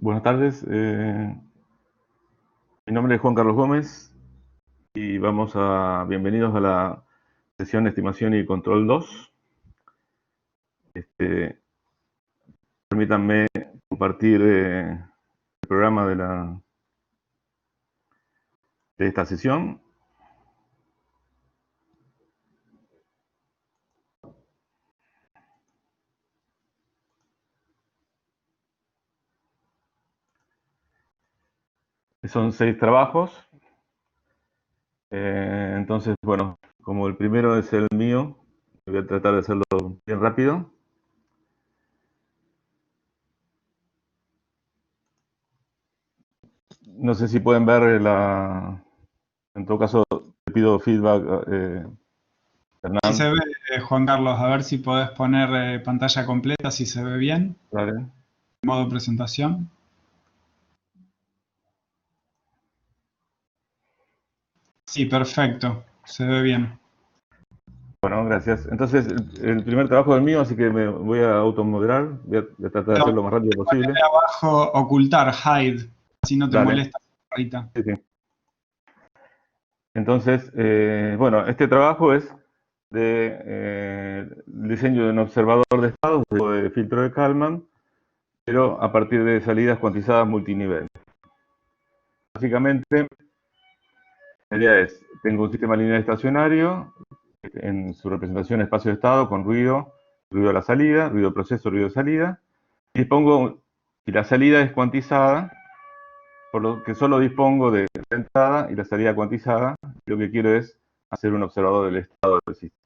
Buenas tardes, mi nombre es Juan Carlos Gómez y bienvenidos a la sesión de estimación y control 2. Permítanme compartir el programa de esta sesión. Son 6 trabajos. Entonces, bueno, como el primero es el mío, voy a tratar de hacerlo bien rápido. No sé si pueden ver en todo caso, te pido feedback, Sí Hernán. se ve, Juan Carlos, a ver si podés poner pantalla completa, si se ve bien, Vale. modo presentación. Sí, perfecto, se ve bien. Bueno, gracias. Entonces, el primer trabajo del mío, así que me voy a automoderar. Voy a tratar de hacerlo lo más rápido posible. Ponele abajo ocultar, hide, si no te Dale. molesta la barrita. Sí, sí. Entonces, bueno, este trabajo es de diseño de un observador de estados de filtro de Kalman, pero a partir de salidas cuantizadas multinivel. Básicamente, la idea es, tengo un sistema lineal estacionario, en su representación espacio de estado con ruido a la salida, ruido proceso, ruido de salida, y la salida es cuantizada, por lo que solo dispongo de la entrada y la salida cuantizada. Lo que quiero es hacer un observador del estado del sistema.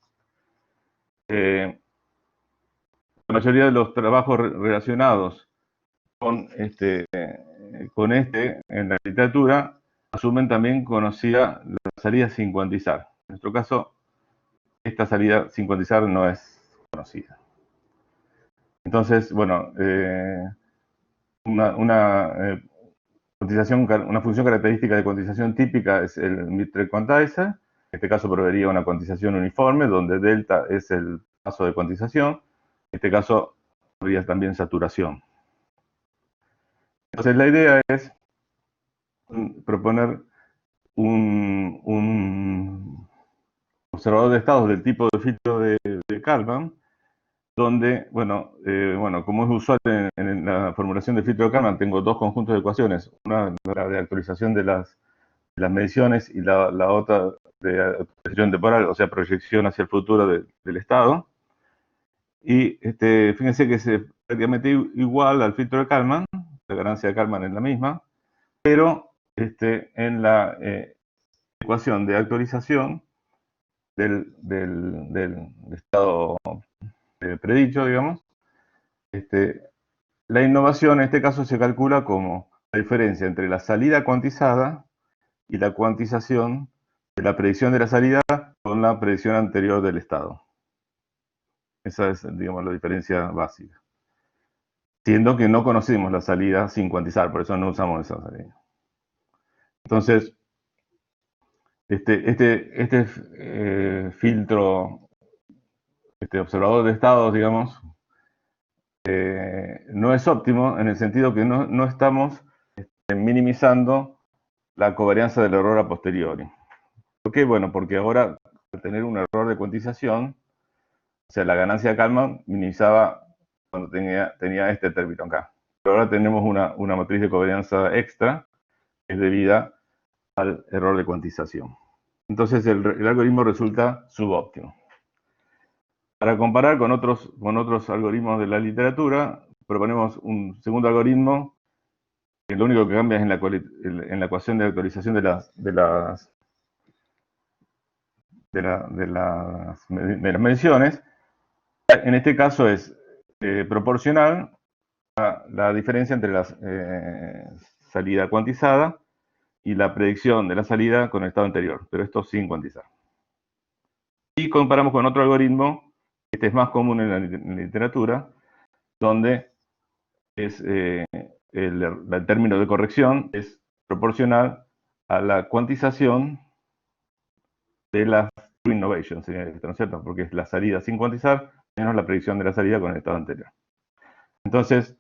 La mayoría de los trabajos relacionados con en la literatura asumen también conocida la salida sin cuantizar. En nuestro caso, esta salida sin cuantizar no es conocida. Entonces, bueno, una función característica de cuantización típica es el mid-thread quantizer. En este caso proveería una cuantización uniforme, donde delta es el paso de cuantización. En este caso habría también saturación. Entonces la idea es proponer un observador de estados del tipo de filtro de Kalman, donde, bueno, como es usual en la formulación de filtro de Kalman, tengo dos conjuntos de ecuaciones, una la de actualización de las mediciones y la otra de actualización temporal, o sea, proyección hacia el futuro del estado. Y fíjense que es prácticamente igual al filtro de Kalman, la ganancia de Kalman es la misma, pero en la ecuación de actualización del estado predicho, digamos, la innovación en este caso se calcula como la diferencia entre la salida cuantizada y la cuantización de la predicción de la salida con la predicción anterior del estado. Esa es, digamos, la diferencia básica. Siendo que no conocemos la salida sin cuantizar, por eso no usamos esa salida. Entonces, filtro, observador de estados, digamos, no es óptimo en el sentido que no estamos minimizando la covarianza del error a posteriori. ¿Por qué? Bueno, porque ahora, al tener un error de cuantización, o sea, la ganancia de Kalman minimizaba cuando tenía este término acá. Pero ahora tenemos una matriz de covarianza extra, que es debida al error de cuantización. Entonces el algoritmo resulta subóptimo. Para comparar con otros algoritmos de la literatura, proponemos un segundo algoritmo que lo único que cambia es en la ecuación de actualización de las mediciones. En este caso es proporcional a la diferencia entre la salida cuantizada y la predicción de la salida con el estado anterior, pero esto sin cuantizar. Y comparamos con otro algoritmo, este es más común en la literatura, donde es, el término de corrección es proporcional a la cuantización de las true innovations, ¿no es cierto? Porque es la salida sin cuantizar menos la predicción de la salida con el estado anterior. Entonces,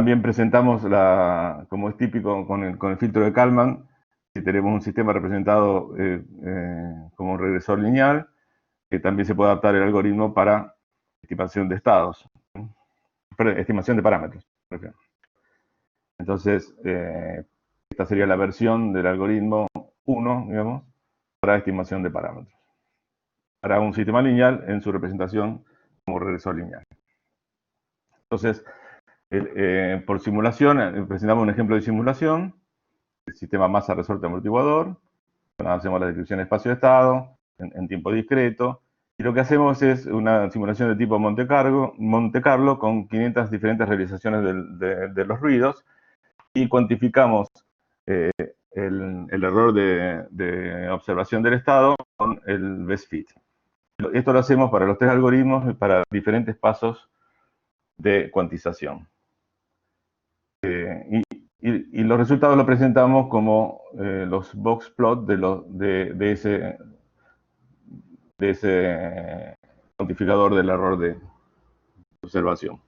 también presentamos, como es típico con el filtro de Kalman, si tenemos un sistema representado como un regresor lineal, que también se puede adaptar el algoritmo para estimación de estados, estimación de parámetros. Entonces, esta sería la versión del algoritmo 1, digamos, para estimación de parámetros. Para un sistema lineal en su representación como regresor lineal. Entonces, por simulación, presentamos un ejemplo de simulación, el sistema masa resorte amortiguador, hacemos la descripción de espacio de estado en tiempo discreto, y lo que hacemos es una simulación de tipo Monte Carlo con 500 diferentes realizaciones de los ruidos, y cuantificamos el error de observación del estado con el best fit. Esto lo hacemos para los 3 algoritmos y para diferentes pasos de cuantización. Y los resultados los presentamos como los box plot de ese cuantificador del error de observación.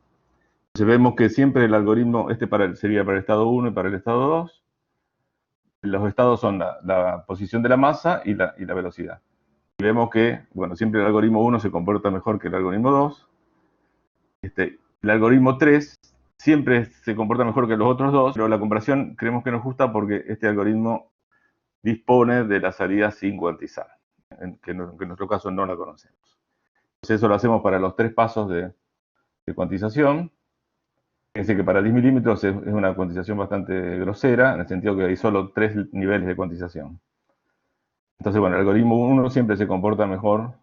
Entonces vemos que siempre el algoritmo, sería para el estado 1 y para el estado 2. Los estados son la posición de la masa y la velocidad. Y vemos que, bueno, siempre el algoritmo 1 se comporta mejor que el algoritmo 2. El algoritmo 3 siempre se comporta mejor que los otros dos, pero la comparación creemos que nos gusta porque este algoritmo dispone de la salida sin cuantizar, que en nuestro caso no la conocemos. Entonces eso lo hacemos para los 3 pasos de cuantización. Fíjense que para 10 milímetros es una cuantización bastante grosera, en el sentido que hay solo 3 niveles de cuantización. Entonces, bueno, el algoritmo 1 siempre se comporta mejor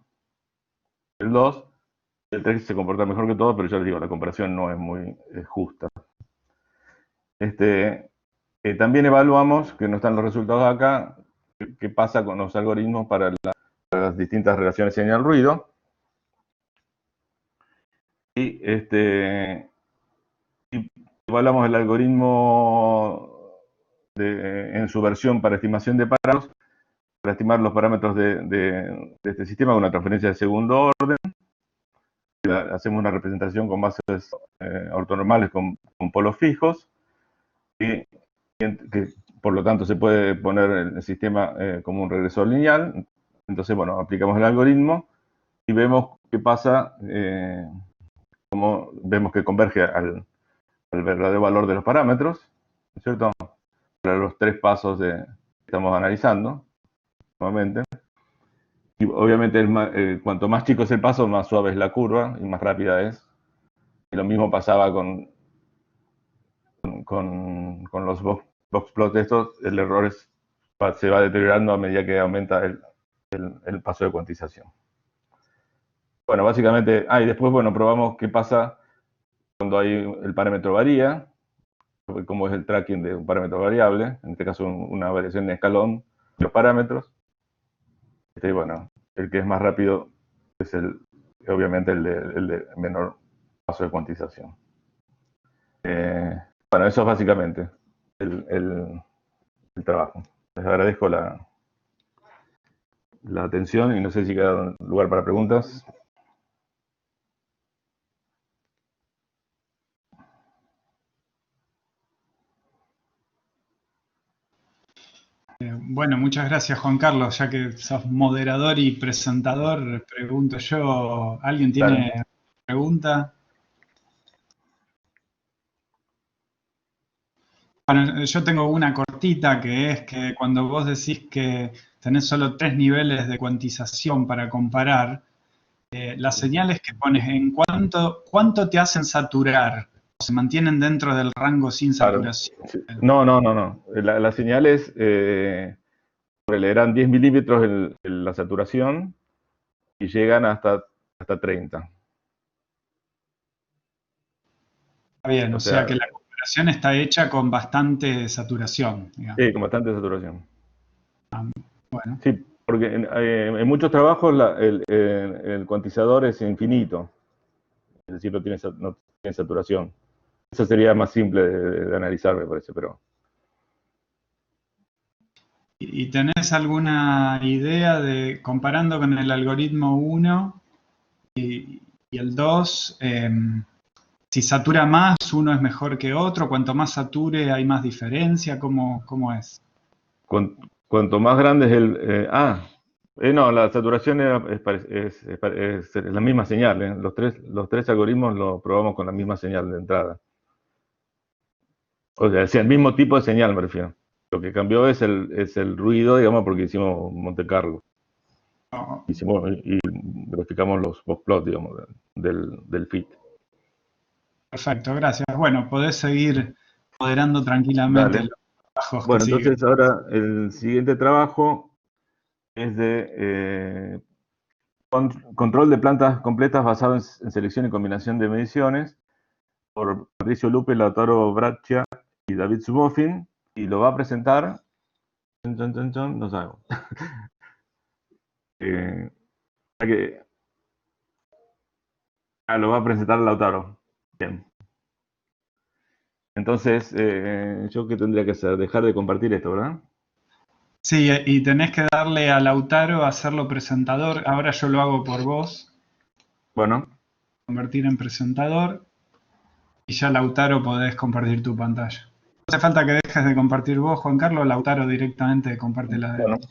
que el 2, el 3 se comporta mejor que todo, pero yo les digo, la comparación no es muy justa. También evaluamos, que no están los resultados acá, qué pasa con los algoritmos para las distintas relaciones señal-ruido. Y evaluamos el algoritmo en su versión para estimación de parámetros, para estimar los parámetros de este sistema con una transferencia de segundo orden. Hacemos una representación con bases ortonormales con polos fijos, y que por lo tanto se puede poner el sistema como un regresor lineal. Entonces, bueno, aplicamos el algoritmo y vemos qué pasa, como vemos que converge al verdadero valor de los parámetros, ¿no es cierto? Para los 3 pasos que estamos analizando, nuevamente. Y obviamente cuanto más chico es el paso, más suave es la curva y más rápida es. Y lo mismo pasaba con los box plots estos, el error se va deteriorando a medida que aumenta el paso de cuantización. Bueno, básicamente, y después, bueno, probamos qué pasa cuando el parámetro varía, cómo es el tracking de un parámetro variable, en este caso una variación de escalón de los parámetros. Y bueno, el que es más rápido es obviamente el de menor paso de cuantización. Bueno, eso es básicamente el trabajo. Les agradezco la atención y no sé si queda lugar para preguntas. Bueno, muchas gracias, Juan Carlos. Ya que sos moderador y presentador, pregunto yo, ¿alguien tiene pregunta? Bueno, yo tengo una cortita, que es que cuando vos decís que tenés solo 3 niveles de cuantización para comparar, las señales que pones, ¿cuánto te hacen saturar? ¿O se mantienen dentro del rango sin saturación? No. Las señales le eran 10 milímetros la saturación y llegan hasta 30. Está bien, o sea que la comparación está hecha con bastante saturación, digamos. Sí, con bastante saturación. Bueno. Sí, porque en muchos trabajos el cuantizador es infinito, es decir, no tiene saturación. Eso sería más simple de analizar, me parece, pero... ¿Y tenés alguna idea de, comparando con el algoritmo 1 y el 2, Si satura más, uno es mejor que otro, cuanto más sature hay más diferencia, ¿cómo es? Cuanto más grande es el... no, la saturación es la misma señal. Los tres algoritmos lo probamos con la misma señal de entrada. O sea, el mismo tipo de señal me refiero. Lo que cambió es el ruido, digamos, porque hicimos Monte Carlo. Oh, Y verificamos los boxplots, digamos, del fit. perfecto, gracias. Bueno, podés seguir moderando tranquilamente Dale. los trabajos que Bueno, siguen. entonces ahora el siguiente trabajo es de control de plantas completas basado en selección y combinación de mediciones por Patricio Lupe, Lautaro Braccia y David Subofin, y lo va a presentar, no sabemos. Eh, que- lo va a presentar Lautaro. Bien. Entonces, ¿yo qué tendría que hacer? Dejar de compartir esto, ¿verdad? Sí, y tenés que darle a Lautaro a hacerlo presentador. Ahora yo lo hago por vos, Bueno, convertir en presentador, y ya Lautaro podés compartir tu pantalla. No hace falta que dejes de compartir vos, Juan Carlos, Lautaro directamente comparte la de él. bueno.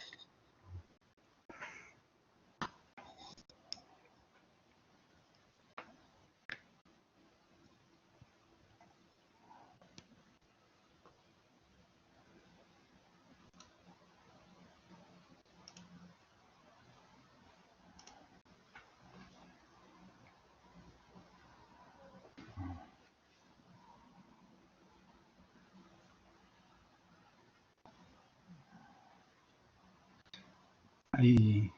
Ahí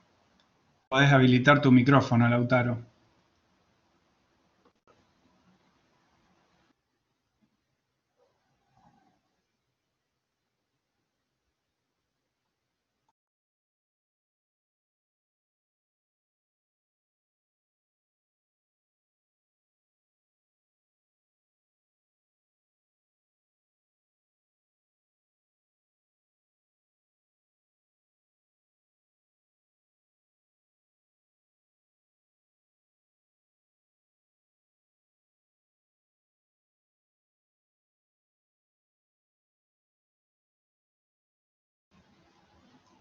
podés habilitar tu micrófono, Lautaro.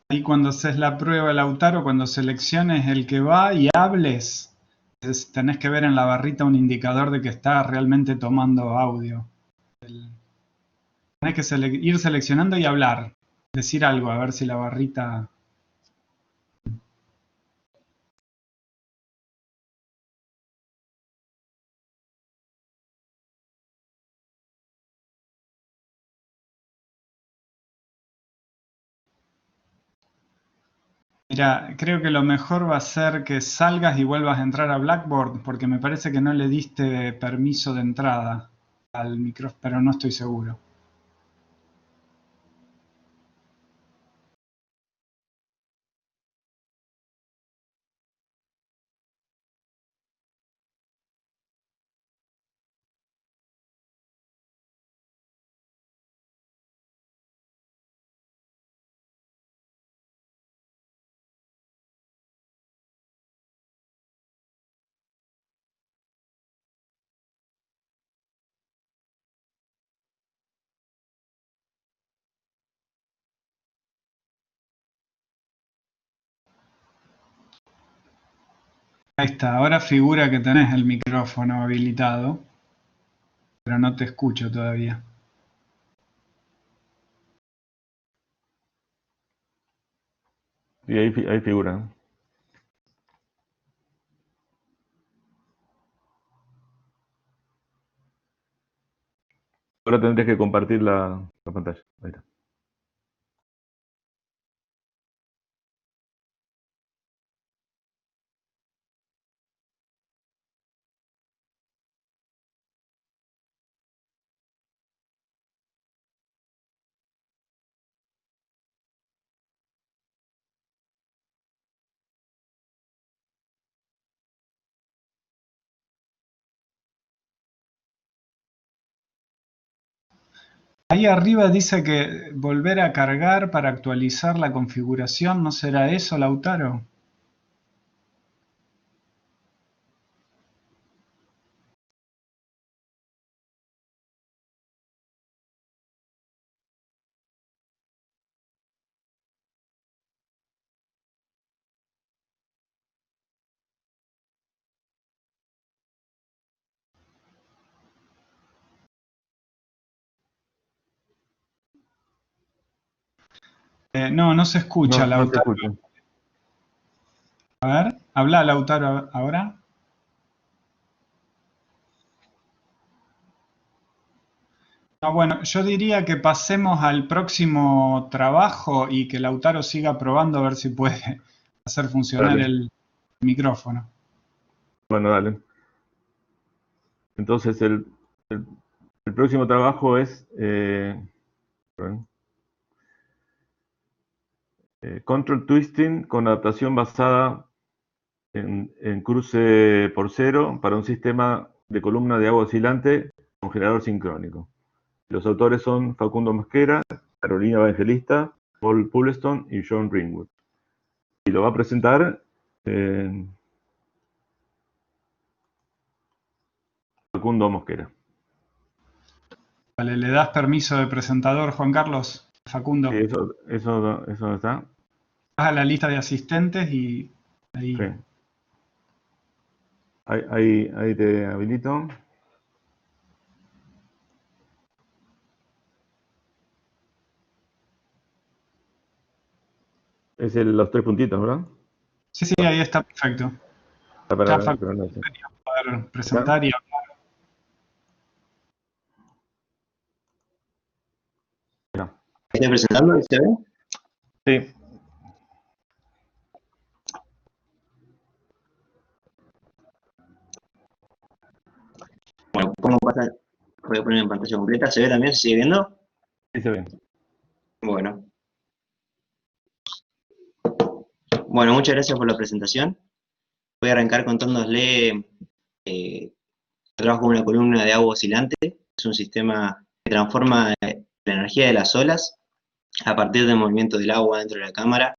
Ahí cuando haces la prueba, Lautaro, cuando selecciones el que va y hables, tenés que ver en la barrita un indicador de que está realmente tomando audio. Tenés que ir seleccionando y hablar, decir algo, a ver si la barrita... Mira, creo que lo mejor va a ser que salgas y vuelvas a entrar a Blackboard, porque me parece que no le diste permiso de entrada al micrófono, pero no estoy seguro. Ahí está, ahora figura que tenés el micrófono habilitado, pero no te escucho todavía. Y ahí figura. Ahora tendrías que compartir la pantalla. Ahí está. Ahí arriba dice que volver a cargar para actualizar la configuración, ¿no será eso, Lautaro? No, no se escucha, No se Lautaro. escucha. A ver, habla Lautaro ahora. No, bueno, yo diría que pasemos al próximo trabajo y que Lautaro siga probando a ver si puede hacer funcionar Dale. el micrófono. Bueno, dale. Entonces, el- el próximo trabajo es perdón, Control Twisting con adaptación basada en cruce por cero para un sistema de columna de agua oscilante con generador sincrónico. Los autores son Facundo Mosquera, Carolina Evangelista, Paul Pulleston y John Ringwood. Y lo va a presentar Facundo Mosquera. Vale, ¿le das permiso de presentador, Juan Carlos? Sí, Facundo, eso está. vas a la lista de asistentes y Sí. ahí. Ahí te habilito. Los tres puntitos, ¿verdad? Sí, sí, ahí está perfecto. Está Ya pero Facundo no sé. debería poder ¿Acá? presentar y hablar. Mirá. ¿Estoy presentando? ¿Se ve? Sí. Bueno, ¿cómo pasa? Voy a poner en pantalla completa. ¿Se ve también? ¿Se sigue viendo? Sí se ve. Bueno. Bueno, muchas gracias por la presentación. Voy a arrancar contándosle que trabajo con una columna de agua oscilante. Es un sistema que transforma la energía de las olas a partir del movimiento del agua dentro de la cámara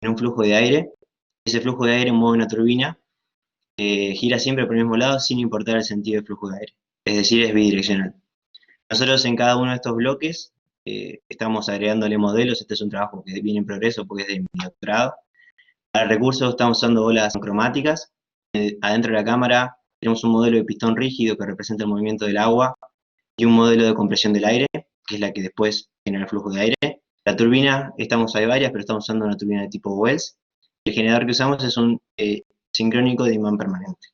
en un flujo de aire. Ese flujo de aire mueve una turbina, gira siempre por el mismo lado sin importar el sentido del flujo de aire. Es decir, es bidireccional. Nosotros en cada uno de estos bloques estamos agregándole modelos. Este es un trabajo que viene en progreso porque es de mi doctorado. Para recursos estamos usando bolas cromáticas. Adentro de la cámara tenemos un modelo de pistón rígido que representa el movimiento del agua y un modelo de compresión del aire, que es la que después genera el flujo de aire. La turbina, hay varias, pero estamos usando una turbina de tipo Wells. El generador que usamos es un sincrónico de imán permanente.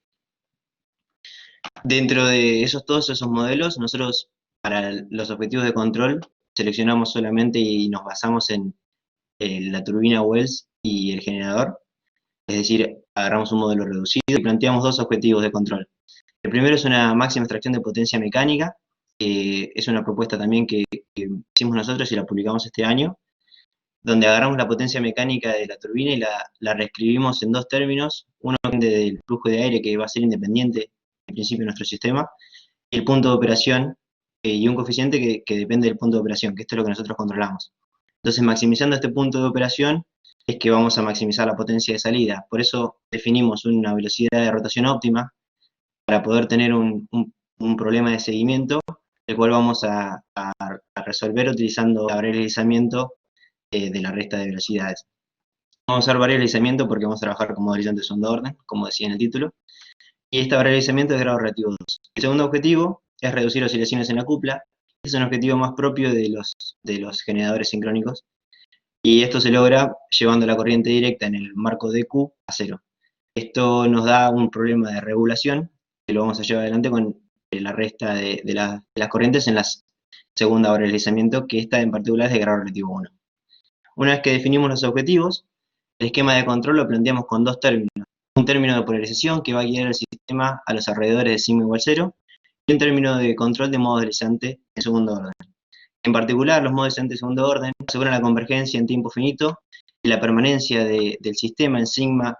Dentro de todos esos modelos, nosotros para los objetivos de control seleccionamos solamente y nos basamos en la turbina Wells y el generador. Es decir, agarramos un modelo reducido y planteamos dos objetivos de control. El primero es una máxima extracción de potencia mecánica. Es una propuesta también que hicimos nosotros y la publicamos este año, donde agarramos la potencia mecánica de la turbina y la reescribimos en dos términos. Uno del flujo de aire, que va a ser independiente en principio de nuestro sistema, y el punto de operación, y un coeficiente que depende del punto de operación, que esto es lo que nosotros controlamos. Entonces, maximizando este punto de operación, es que vamos a maximizar la potencia de salida. Por eso definimos una velocidad de rotación óptima para poder tener un problema de seguimiento, el cual vamos a resolver utilizando la variable de deslizamiento de la resta de velocidades. Vamos a usar variable de deslizamiento porque vamos a trabajar con modelizante de segundo orden, como decía en el título, y esta variable de deslizamiento es grado relativo 2. El segundo objetivo es reducir oscilaciones en la cupla. Es un objetivo más propio de los generadores sincrónicos, y esto se logra llevando la corriente directa en el marco de Q a cero. Esto nos da un problema de regulación, que lo vamos a llevar adelante con la resta de las corrientes en la segunda variable de deslizamiento, que esta en particular es de grado relativo 1. Una vez que definimos los objetivos, el esquema de control lo planteamos con dos términos. Un término de polarización que va a guiar el sistema a los alrededores de sigma igual 0, y un término de control de modo deslizante en segundo orden. En particular, los modos deslizantes de segundo orden aseguran la convergencia en tiempo finito y la permanencia del sistema en sigma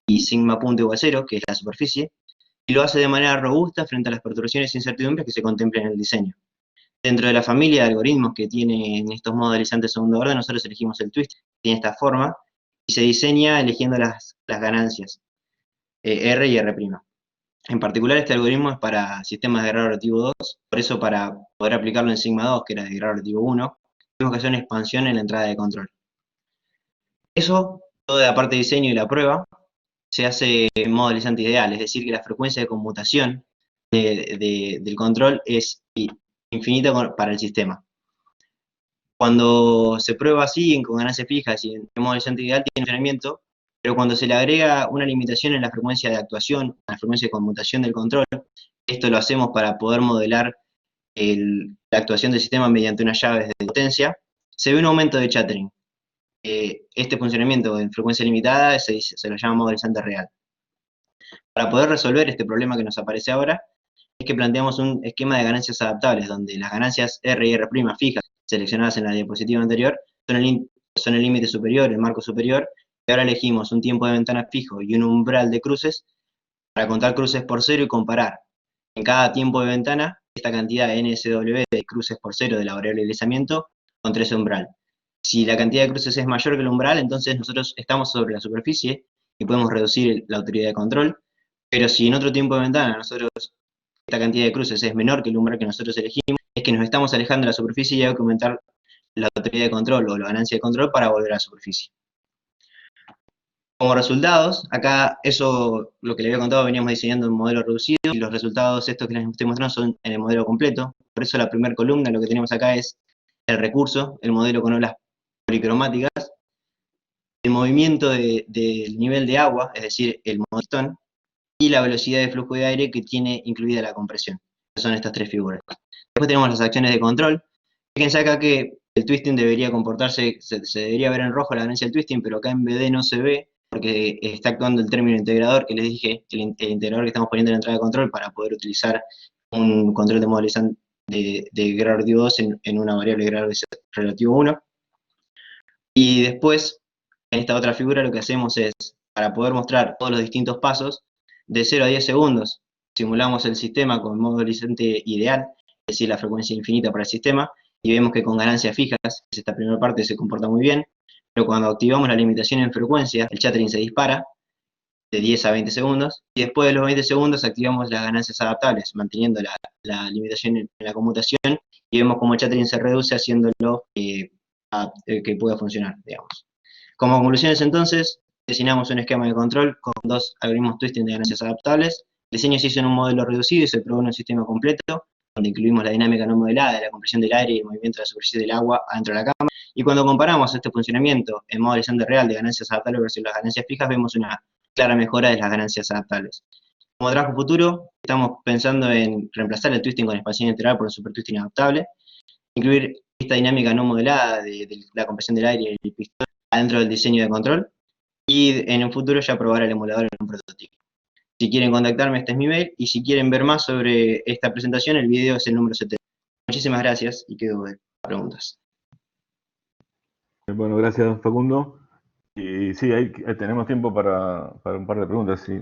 y sigma punto igual 0, que es la superficie, y lo hace de manera robusta frente a las perturbaciones e incertidumbres que se contemplan en el diseño. Dentro de la familia de algoritmos que tienen estos modos deslizantes de segundo orden, nosotros elegimos el twist, que tiene esta forma, y se diseña eligiendo las ganancias, R y R'. En particular, este algoritmo es para sistemas de grado relativo 2, por eso para poder aplicarlo en sigma 2, que era de grado relativo 1, tuvimos que hacer una expansión en la entrada de control. Eso, toda la parte de diseño y la prueba, se hace en modo deslizante ideal, es decir, que la frecuencia de conmutación del control es infinita para el sistema. Cuando se prueba así, con ganancias fijas y en modo horizonte ideal, tiene funcionamiento, pero cuando se le agrega una limitación en la frecuencia de actuación, la frecuencia de conmutación del control, esto lo hacemos para poder modelar la actuación del sistema mediante unas llaves de potencia, se ve un aumento de chattering. Este funcionamiento en frecuencia limitada se lo llama modo horizonte real. Para poder resolver este problema que nos aparece ahora, es que planteamos un esquema de ganancias adaptables, donde las ganancias R y R' fijas, seleccionadas en la diapositiva anterior, son el límite superior, el marco superior, y ahora elegimos un tiempo de ventana fijo y un umbral de cruces para contar cruces por cero y comparar en cada tiempo de ventana esta cantidad NSW de cruces por cero de la variable de deslizamiento contra ese umbral. Si la cantidad de cruces es mayor que el umbral, entonces nosotros estamos sobre la superficie y podemos reducir la autoridad de control, pero si en otro tiempo de ventana esta cantidad de cruces es menor que el umbral que nosotros elegimos, es que nos estamos alejando de la superficie y hay que aumentar la autoridad de control o la ganancia de control para volver a la superficie. Como resultados, acá lo que les había contado, veníamos diseñando un modelo reducido y los resultados estos que les estoy mostrando son en el modelo completo. Por eso la primera columna, lo que tenemos acá es el recurso, el modelo con olas policromáticas, el movimiento del nivel de agua, es decir, el modestón, y la velocidad de flujo de aire que tiene incluida la compresión. Son estas tres figuras. Después tenemos las acciones de control. Fíjense acá que el twisting debería comportarse, se debería ver en rojo la ganancia del twisting, pero acá en BD no se ve, porque está actuando el término integrador que les dije, el integrador que estamos poniendo en la entrada de control para poder utilizar un control de modelizante de grado relativo 2 en una variable de grado relativo 1. Y después, en esta otra figura lo que hacemos es, para poder mostrar todos los distintos pasos, de 0 a 10 segundos, simulamos el sistema con modo horizonte ideal, es decir, la frecuencia infinita para el sistema, y vemos que con ganancias fijas, esta primera parte se comporta muy bien, pero cuando activamos la limitación en frecuencia, el chattering se dispara de 10 a 20 segundos, y después de los 20 segundos activamos las ganancias adaptables, manteniendo la limitación en la conmutación, y vemos cómo el chattering se reduce haciéndolo que pueda funcionar, digamos. Como conclusiones entonces, diseñamos un esquema de control con dos algoritmos twisting de ganancias adaptables. El diseño se hizo en un modelo reducido y se probó en un sistema completo, donde incluimos la dinámica no modelada de la compresión del aire y el movimiento de la superficie del agua adentro de la cámara. Y cuando comparamos este funcionamiento en modo horizonte real de ganancias adaptables versus las ganancias fijas, vemos una clara mejora de las ganancias adaptables. Como trabajo futuro, estamos pensando en reemplazar el twisting con expansión integral por un super twisting adaptable, incluir esta dinámica no modelada de la compresión del aire y el pistón adentro del diseño de control, y en un futuro ya probar el emulador en un prototipo. Si quieren contactarme, este es mi mail, y si quieren ver más sobre esta presentación, el video es el número 70. Muchísimas gracias, y quedo de preguntas. Bueno, gracias Facundo. Y sí, ahí tenemos tiempo para un par de preguntas, sí.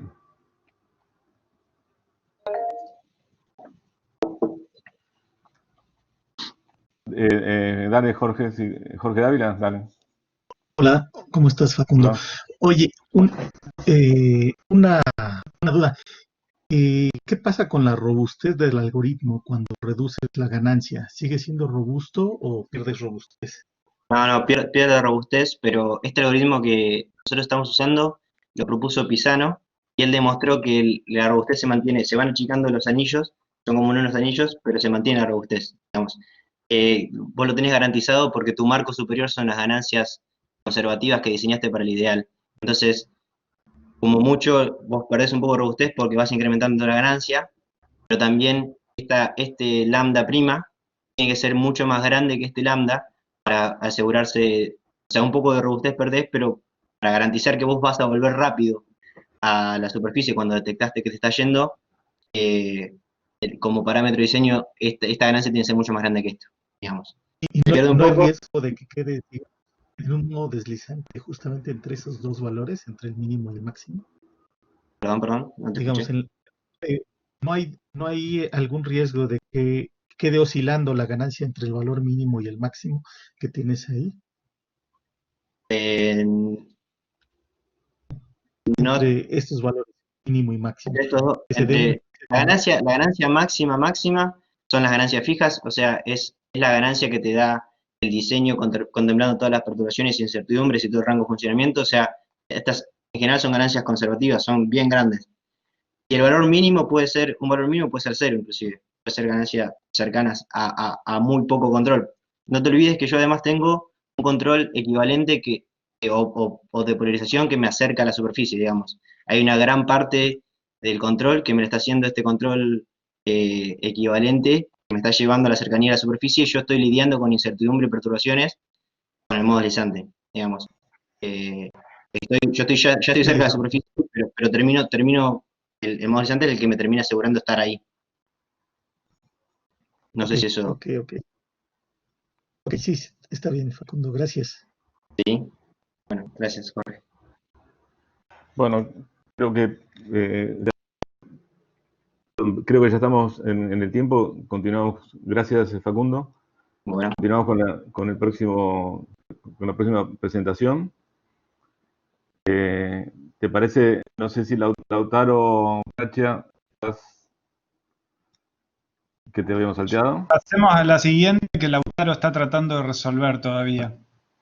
Dale, Jorge, sí, Jorge Dávila, dale. Hola, ¿cómo estás, Facundo? Hola. Oye, una duda. ¿Qué pasa con la robustez del algoritmo cuando reduces la ganancia? ¿Sigue siendo robusto o pierdes robustez? No, pierde robustez, pero este algoritmo que nosotros estamos usando lo propuso Pisano, y él demostró que la robustez se mantiene, se van achicando los anillos, son como unos anillos, pero se mantiene la robustez, digamos. Vos lo tenés garantizado porque tu marco superior son las ganancias conservativas que diseñaste para el ideal. Entonces, como mucho, vos perdés un poco de robustez porque vas incrementando la ganancia, pero también este lambda prima tiene que ser mucho más grande que este lambda para asegurarse, o sea, un poco de robustez perdés, pero para garantizar que vos vas a volver rápido a la superficie cuando detectaste que te está yendo, como parámetro de diseño, esta ganancia tiene que ser mucho más grande que esto, digamos. ¿Y Se pierde un no hay poco. riesgo de que quede en un modo deslizante justamente entre esos dos valores, entre el mínimo y el máximo? Perdón, no te Digamos, escuché. ¿no hay algún riesgo de que quede oscilando la ganancia entre el valor mínimo y el máximo que tienes ahí? No, Entre estos valores mínimo y máximo. entre estos dos, Que se dé la ganancia máxima son las ganancias fijas, o sea, es la ganancia que te da el diseño contemplando todas las perturbaciones, incertidumbres y todo el rango de funcionamiento, o sea, estas en general son ganancias conservativas, son bien grandes. Y el valor mínimo un valor mínimo puede ser cero inclusive, puede ser ganancias cercanas a muy poco control. no te olvides que yo además tengo un control equivalente o de polarización que me acerca a la superficie, digamos. Hay una gran parte del control que me lo está haciendo este control equivalente, que me está llevando a la cercanía a la superficie, y yo estoy lidiando con incertidumbre y perturbaciones con el modo deslizante, digamos. Yo estoy ya estoy cerca de la superficie, pero termino el modo deslizante es el que me termina asegurando estar ahí. No sé si eso... Ok, sí, está bien, Facundo, gracias. Sí. Bueno, gracias, Jorge. Bueno, creo que ya estamos en el tiempo. Continuamos. Gracias, Facundo. Bueno, Continuamos con la próxima presentación. ¿Te parece? No sé si Lautaro, Katia, que te habíamos salteado. Pasemos a la siguiente, que Lautaro está tratando de resolver todavía.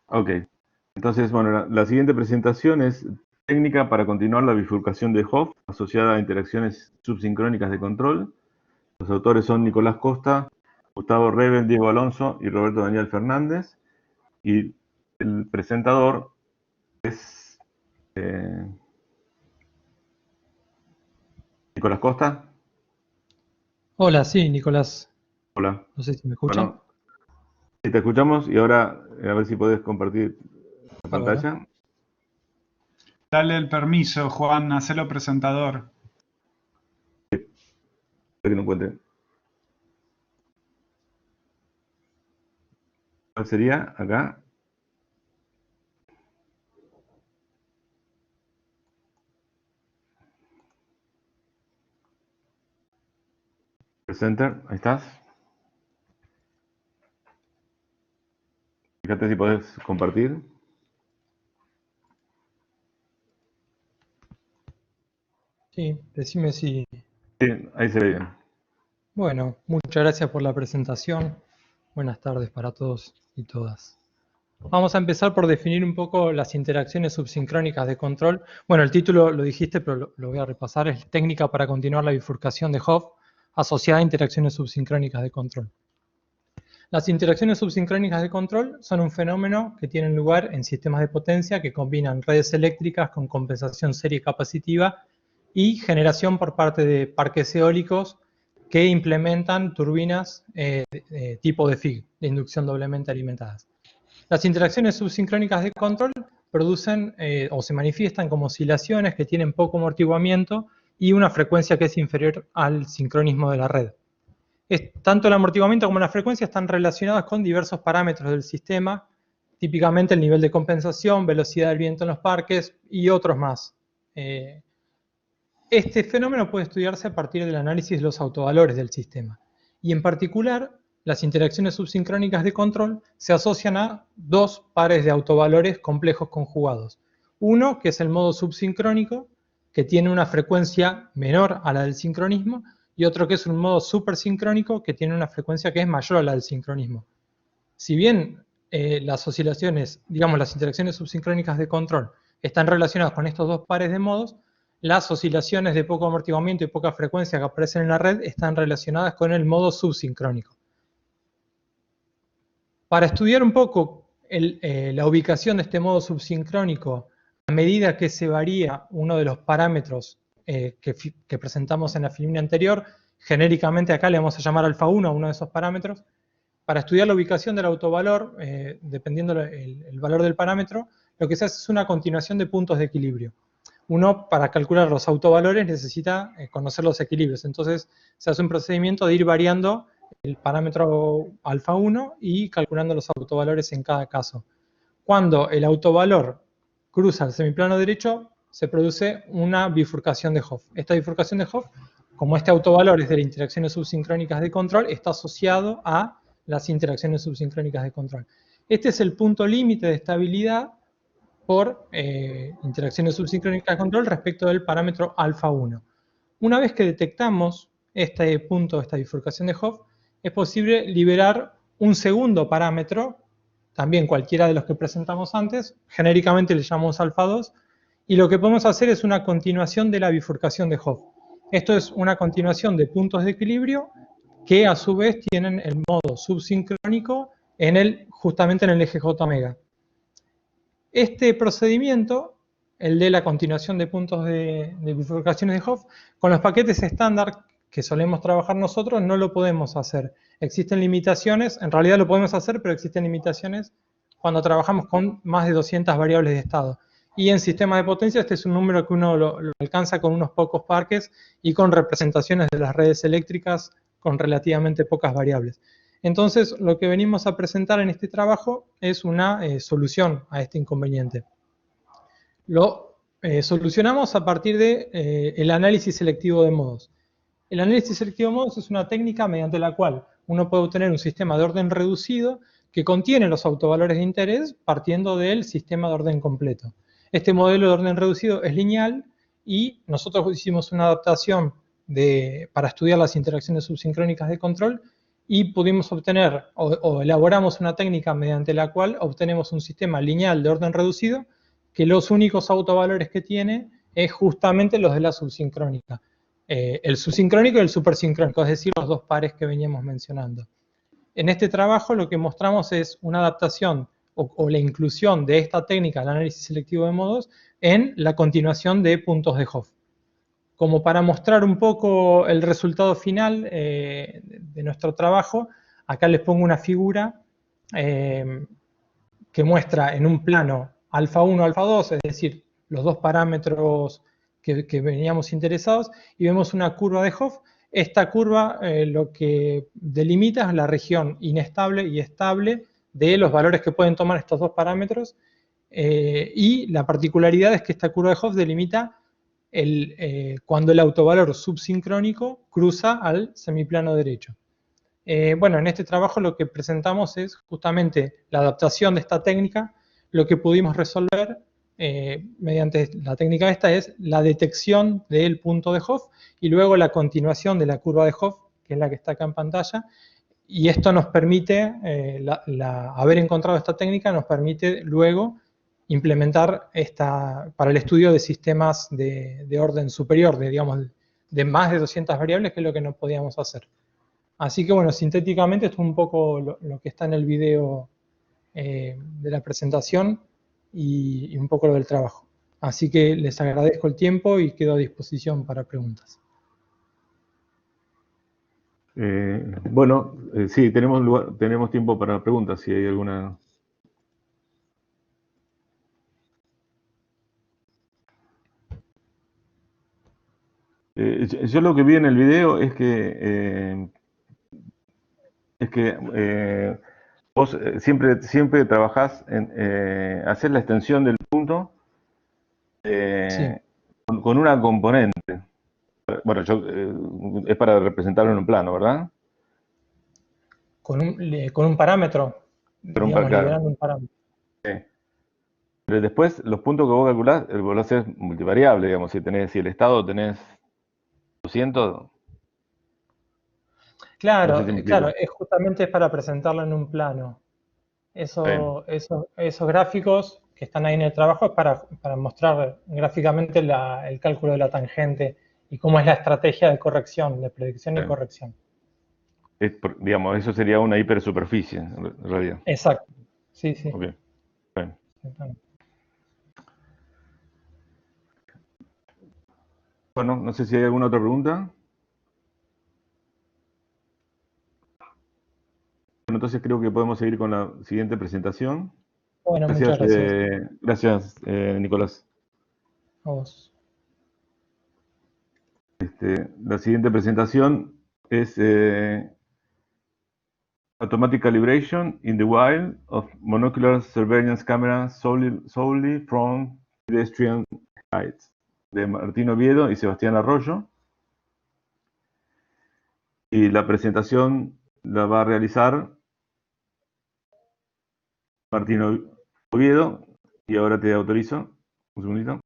Ok. Entonces, bueno, la siguiente presentación es técnica para continuar la bifurcación de Hopf asociada a interacciones subsincrónicas de control. Los autores son Nicolás Costa, Gustavo Rebel, Diego Alonso y Roberto Daniel Fernández. Y el presentador es Nicolás Costa. Hola, sí, Nicolás. Hola. No sé si me escuchan. Bueno, sí, te escuchamos y ahora a ver si podés compartir la Bárbaro. pantalla. Dale el permiso, Juan, hacelo presentador. Espero que no encuentre. ¿Cuál sería? Acá. Presenter, ahí estás. Fíjate si podés compartir. Sí, decime si... Sí, ahí se ve bien. Bueno, muchas gracias por la presentación. Buenas tardes para todos y todas. Vamos a empezar por definir un poco las interacciones subsincrónicas de control. Bueno, el título lo dijiste, pero lo voy a repasar. Es técnica para continuar la bifurcación de Hopf asociada a interacciones subsincrónicas de control. Las interacciones subsincrónicas de control son un fenómeno que tiene lugar en sistemas de potencia que combinan redes eléctricas con compensación serie capacitiva y generación por parte de parques eólicos que implementan turbinas tipo de FIG, de inducción doblemente alimentadas. Las interacciones subsincrónicas de control producen o se manifiestan como oscilaciones que tienen poco amortiguamiento y una frecuencia que es inferior al sincronismo de la red. Tanto el amortiguamiento como la frecuencia están relacionadas con diversos parámetros del sistema, típicamente el nivel de compensación, velocidad del viento en los parques y otros más. Este fenómeno puede estudiarse a partir del análisis de los autovalores del sistema. Y en particular, las interacciones subsincrónicas de control se asocian a dos pares de autovalores complejos conjugados. Uno, que es el modo subsincrónico, que tiene una frecuencia menor a la del sincronismo, y otro que es un modo supersincrónico, que tiene una frecuencia que es mayor a la del sincronismo. Si bien las oscilaciones, digamos las interacciones subsincrónicas de control, están relacionadas con estos dos pares de modos, las oscilaciones de poco amortiguamiento y poca frecuencia que aparecen en la red están relacionadas con el modo subsincrónico. Para estudiar un poco la ubicación de este modo subsincrónico, a medida que se varía uno de los parámetros que presentamos en la filmina anterior, genéricamente acá le vamos a llamar alfa 1 a uno de esos parámetros. Para estudiar la ubicación del autovalor, dependiendo el valor del parámetro, lo que se hace es una continuación de puntos de equilibrio. Uno, para calcular los autovalores, necesita conocer los equilibrios. Entonces, se hace un procedimiento de ir variando el parámetro alfa 1 y calculando los autovalores en cada caso. Cuando el autovalor cruza el semiplano derecho, se produce una bifurcación de Hopf. Esta bifurcación de Hopf, como este autovalor es de las interacciones subsincrónicas de control, está asociado a las interacciones subsincrónicas de control. Este es el punto límite de estabilidad por interacciones subsincrónicas de control respecto del parámetro alfa 1. Una vez que detectamos este punto, esta bifurcación de Hopf, es posible liberar un segundo parámetro, también cualquiera de los que presentamos antes, genéricamente le llamamos alfa 2, y lo que podemos hacer es una continuación de la bifurcación de Hopf. Esto es una continuación de puntos de equilibrio que a su vez tienen el modo subsincrónico justamente en el eje J omega. Este procedimiento, el de la continuación de puntos de bifurcaciones de Hopf, con los paquetes estándar que solemos trabajar nosotros no lo podemos hacer. Existen limitaciones, en realidad lo podemos hacer, pero existen limitaciones cuando trabajamos con más de 200 variables de estado. Y en sistemas de potencia este es un número que uno lo alcanza con unos pocos parques y con representaciones de las redes eléctricas con relativamente pocas variables. Entonces, lo que venimos a presentar en este trabajo es una solución a este inconveniente. Lo solucionamos a partir del análisis selectivo de modos. El análisis selectivo de modos es una técnica mediante la cual uno puede obtener un sistema de orden reducido que contiene los autovalores de interés partiendo del sistema de orden completo. Este modelo de orden reducido es lineal y nosotros hicimos una adaptación para estudiar las interacciones subsincrónicas de control y pudimos obtener o elaboramos una técnica mediante la cual obtenemos un sistema lineal de orden reducido que los únicos autovalores que tiene es justamente los de la subsincrónica. El subsincrónico y el supersincrónico, es decir, los dos pares que veníamos mencionando. En este trabajo lo que mostramos es una adaptación o la inclusión de esta técnica del análisis selectivo de modos en la continuación de puntos de Hopf. Como para mostrar un poco el resultado final de nuestro trabajo, acá les pongo una figura que muestra en un plano alfa 1, alfa 2, es decir, los dos parámetros que veníamos interesados, y vemos una curva de Hopf. Esta curva lo que delimita es la región inestable y estable de los valores que pueden tomar estos dos parámetros, y la particularidad es que esta curva de Hopf delimita cuando el autovalor subsincrónico cruza al semiplano derecho. Bueno, en este trabajo lo que presentamos es justamente la adaptación de esta técnica. Lo que pudimos resolver mediante la técnica esta es la detección del punto de Hopf y luego la continuación de la curva de Hopf, que es la que está acá en pantalla, y esto nos permite, haber encontrado esta técnica nos permite luego implementar para el estudio de sistemas de orden superior, digamos, de más de 200 variables, que es lo que no podíamos hacer. Así que bueno, sintéticamente esto es un poco lo que está en el video de la presentación y un poco lo del trabajo. Así que les agradezco el tiempo y quedo a disposición para preguntas. Bueno, sí, tenemos tiempo para preguntas, si hay alguna. Yo lo que vi en el video es que vos siempre trabajás en hacer la extensión del punto Sí. con una componente. Bueno, es para representarlo en un plano, ¿verdad? Con un parámetro, digamos, claro. liberando un parámetro. Sí. Pero después, los puntos que vos calculás, vos lo haces multivariable, digamos. Si el estado tenés 200. Claro, No sé si me claro, explico. es justamente para presentarlo en un plano. Esos gráficos que están ahí en el trabajo es para mostrar gráficamente el cálculo de la tangente y cómo es la estrategia de corrección, de predicción y Bien. corrección. Digamos, eso sería una hipersuperficie, en realidad. Exacto. Sí, sí. Ok. Bien. Bueno, no sé si hay alguna otra pregunta. Bueno, entonces creo que podemos seguir con la siguiente presentación. Bueno, Gracias, muchas gracias. Gracias, Nicolás. A vos. La siguiente presentación es Automatic Calibration in the Wild of Monocular Surveillance Cameras solely from Pedestrian Heights, de Martín Oviedo y Sebastián Arroyo. Y la presentación la va a realizar Martín Oviedo, y ahora te autorizo. Un segundito.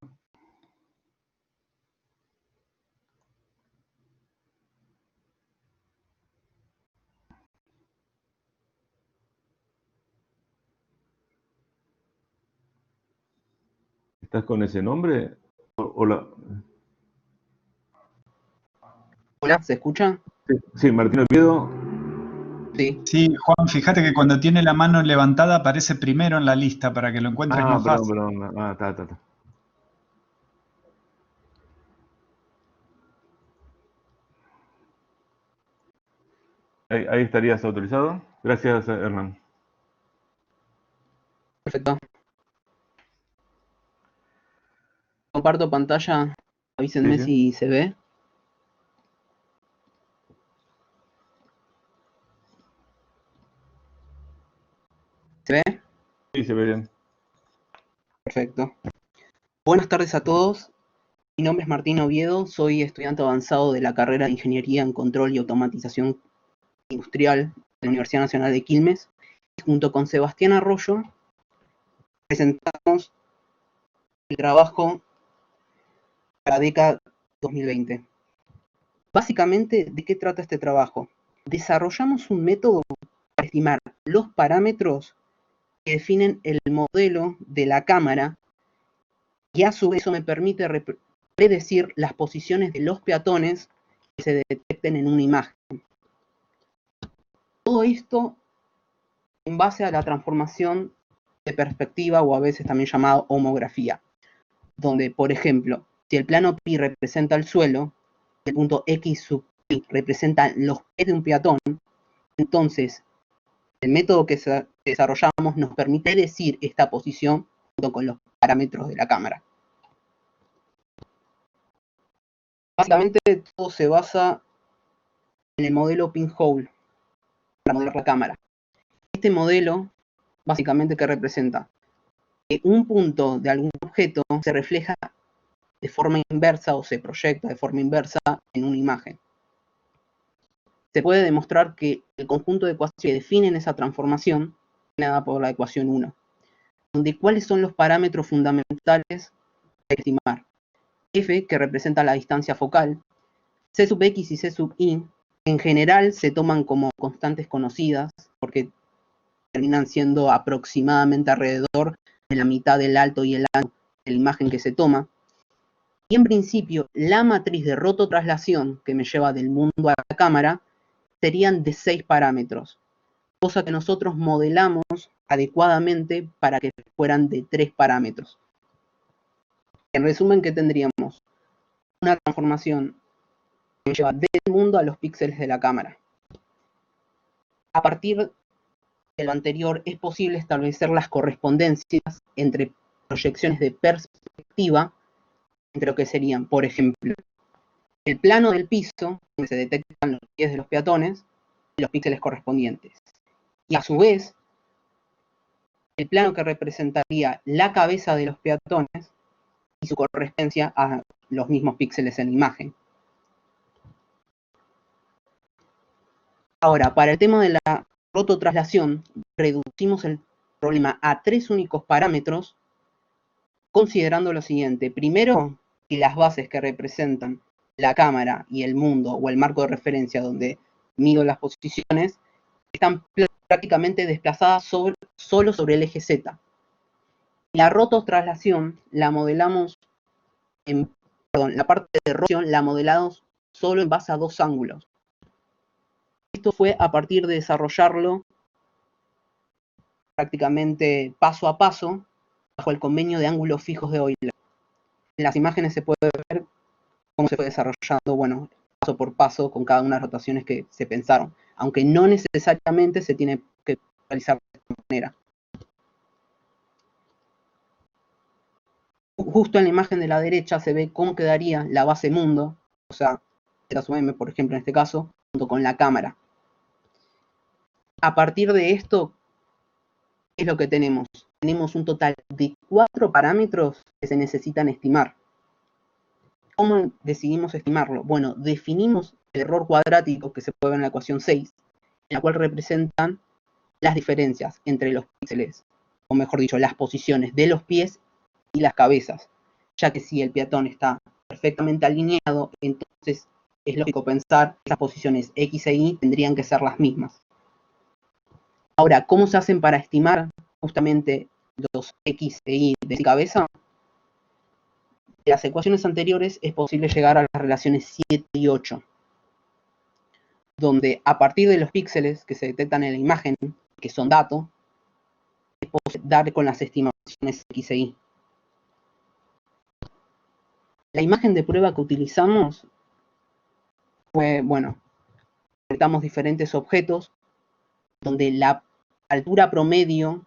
¿Estás con ese nombre? Hola. Hola, ¿se escucha? Sí, Martín Oviedo. Sí. Sí, Juan, fíjate que cuando tiene la mano levantada aparece primero en la lista para que lo encuentres más Perdón, fácil. perdón. Está. Ahí estarías autorizado. Gracias, Hernán. Perfecto. Comparto pantalla. Avísenme Sí. si se ve. ¿Se ve? Sí, se ve bien. Perfecto. Buenas tardes a todos. Mi nombre es Martín Oviedo. Soy estudiante avanzado de la carrera de Ingeniería en Control y Automatización Industrial de la Universidad Nacional de Quilmes. Y junto con Sebastián Arroyo presentamos el trabajo para DECA 2020. Básicamente, ¿de qué trata este trabajo? Desarrollamos un método para estimar los parámetros que definen el modelo de la cámara y a su vez eso me permite predecir las posiciones de los peatones que se detecten en una imagen. Todo esto en base a la transformación de perspectiva o a veces también llamada homografía, donde, por ejemplo, si el plano pi representa el suelo, el punto x sub pi representa los pies de un peatón, entonces el método que desarrollamos nos permite decir esta posición junto con los parámetros de la cámara. Básicamente todo se basa en el modelo pinhole para modelar la cámara. Este modelo, básicamente, ¿qué representa? Que un punto de algún objeto se refleja de forma inversa o se proyecta de forma inversa en una imagen. Se puede demostrar que el conjunto de ecuaciones que definen esa transformación viene dada por la ecuación 1, donde cuáles son los parámetros fundamentales a estimar. F, que representa la distancia focal, C sub x y C sub y, en general se toman como constantes conocidas, porque terminan siendo aproximadamente alrededor de la mitad del alto y el ancho de la imagen que se toma. Y en principio, la matriz de rototraslación que me lleva del mundo a la cámara serían de 6 parámetros, cosa que nosotros modelamos adecuadamente para que fueran de 3 parámetros. En resumen, ¿qué tendríamos? Una transformación que lleva del mundo a los píxeles de la cámara. A partir de lo anterior, es posible establecer las correspondencias entre proyecciones de perspectiva, entre lo que serían, por ejemplo, el plano del piso, donde se detectan los pies de los peatones, y los píxeles correspondientes. Y a su vez, el plano que representaría la cabeza de los peatones y su correspondencia a los mismos píxeles en la imagen. Ahora, para el tema de la rototraslación, reducimos el problema a 3 únicos parámetros, considerando lo siguiente. Primero, que las bases que representan la cámara y el mundo o el marco de referencia donde mido las posiciones están prácticamente desplazadas solo sobre el eje Z. La rototraslación la modelamos la parte de rotación la modelamos solo en base a 2 ángulos. Esto fue a partir de desarrollarlo prácticamente paso a paso bajo el convenio de ángulos fijos de Euler. En las imágenes se puede ver cómo se fue desarrollando, bueno, paso por paso con cada una de las rotaciones que se pensaron, aunque no necesariamente se tiene que realizar de esta manera. Justo en la imagen de la derecha se ve cómo quedaría la base mundo, o sea, Z sub m, por ejemplo, en este caso, junto con la cámara. A partir de esto, ¿qué es lo que tenemos? Tenemos un total de 4 parámetros que se necesitan estimar. ¿Cómo decidimos estimarlo? Bueno, definimos el error cuadrático que se puede ver en la ecuación 6, en la cual representan las diferencias entre los píxeles, o mejor dicho, las posiciones de los pies y las cabezas, ya que si el peatón está perfectamente alineado, entonces es lógico pensar que esas posiciones X e Y tendrían que ser las mismas. Ahora, ¿cómo se hacen para estimar justamente los X e Y de cabeza? De las ecuaciones anteriores es posible llegar a las relaciones 7 y 8, donde a partir de los píxeles que se detectan en la imagen, que son datos, podemos dar con las estimaciones X e Y. La imagen de prueba que utilizamos fue, bueno, detectamos diferentes objetos, donde la altura promedio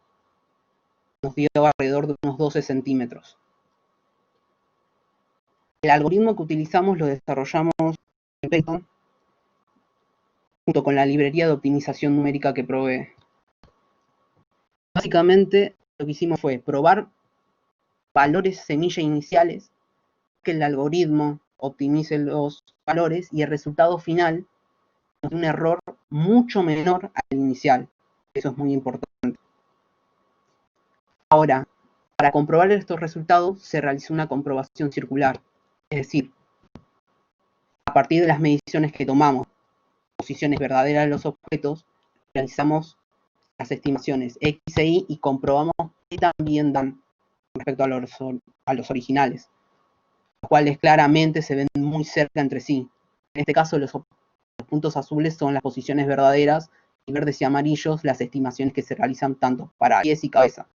nos dio alrededor de unos 12 centímetros. El algoritmo que utilizamos lo desarrollamos en Python, junto con la librería de optimización numérica que provee. Básicamente, lo que hicimos fue probar valores semilla iniciales, que el algoritmo optimice los valores y el resultado final nos da un error mucho menor al inicial. Eso es muy importante. Ahora, para comprobar estos resultados se realizó una comprobación circular. Es decir, a partir de las mediciones que tomamos, posiciones verdaderas de los objetos, realizamos las estimaciones X e Y y comprobamos que también dan respecto a los originales, los cuales claramente se ven muy cerca entre sí. En este caso, los puntos azules son las posiciones verdaderas y verdes y amarillos las estimaciones que se realizan tanto para pies y cabeza.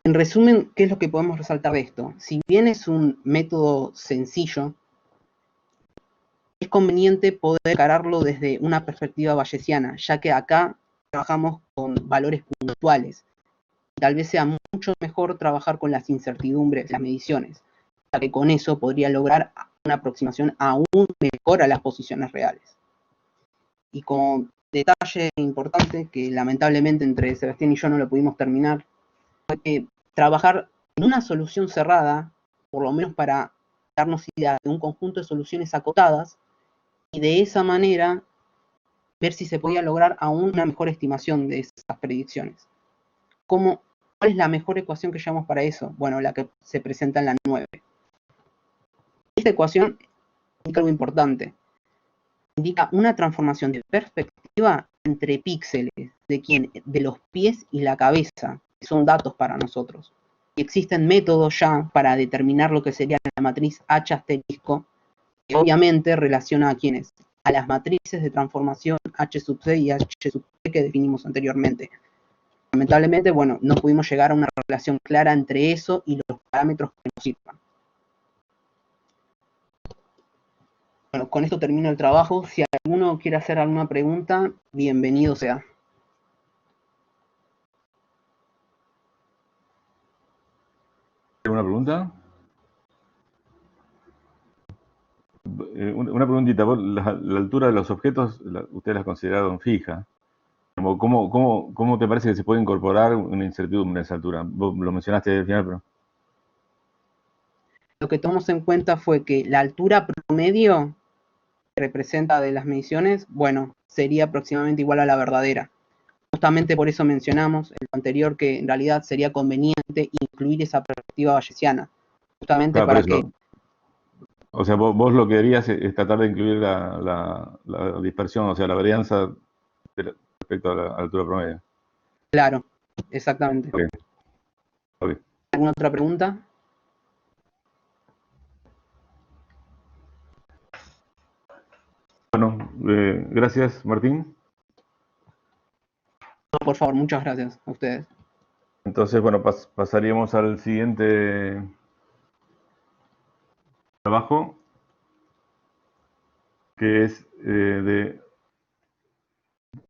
En resumen, ¿qué es lo que podemos resaltar de esto? Si bien es un método sencillo, es conveniente poder encararlo desde una perspectiva bayesiana, ya que acá trabajamos con valores puntuales. Tal vez sea mucho mejor trabajar con las incertidumbres, las mediciones, ya que con eso podría lograr una aproximación aún mejor a las posiciones reales. Y como detalle importante, que lamentablemente entre Sebastián y yo no lo pudimos terminar, fue que trabajar en una solución cerrada, por lo menos para darnos idea de un conjunto de soluciones acotadas, y de esa manera ver si se podía lograr aún una mejor estimación de esas predicciones. ¿Cuál es la mejor ecuación que llevamos para eso? Bueno, la que se presenta en la 9. Esta ecuación indica algo importante. Indica una transformación de perspectiva entre píxeles de los pies y la cabeza, que son datos para nosotros. Y existen métodos ya para determinar lo que sería la matriz H asterisco, que obviamente relaciona a quiénes, a las matrices de transformación H sub C y H sub T que definimos anteriormente. Lamentablemente, bueno, no pudimos llegar a una relación clara entre eso y los parámetros que nos sirvan. Bueno, con esto termino el trabajo. Si alguno quiere hacer alguna pregunta, bienvenido sea. ¿Alguna pregunta? Una preguntita. ¿Vos la altura de los objetos, ustedes la consideraron fija? ¿Cómo te parece que se puede incorporar una incertidumbre a esa altura? Vos lo mencionaste al final, pero... Lo que tomamos en cuenta fue que la altura promedio que representa de las mediciones, bueno, sería aproximadamente igual a la verdadera. Justamente por eso mencionamos en lo anterior que en realidad sería conveniente incluir esa perspectiva bayesiana. Justamente Claro, para por eso. O sea, vos lo que querías es tratar de incluir la dispersión, o sea, la varianza respecto a la altura promedio. Claro, exactamente. Ok. ¿Alguna otra pregunta? Bueno, gracias, Martín. No, por favor, muchas gracias a ustedes. Entonces, bueno, pasaríamos al siguiente trabajo, que es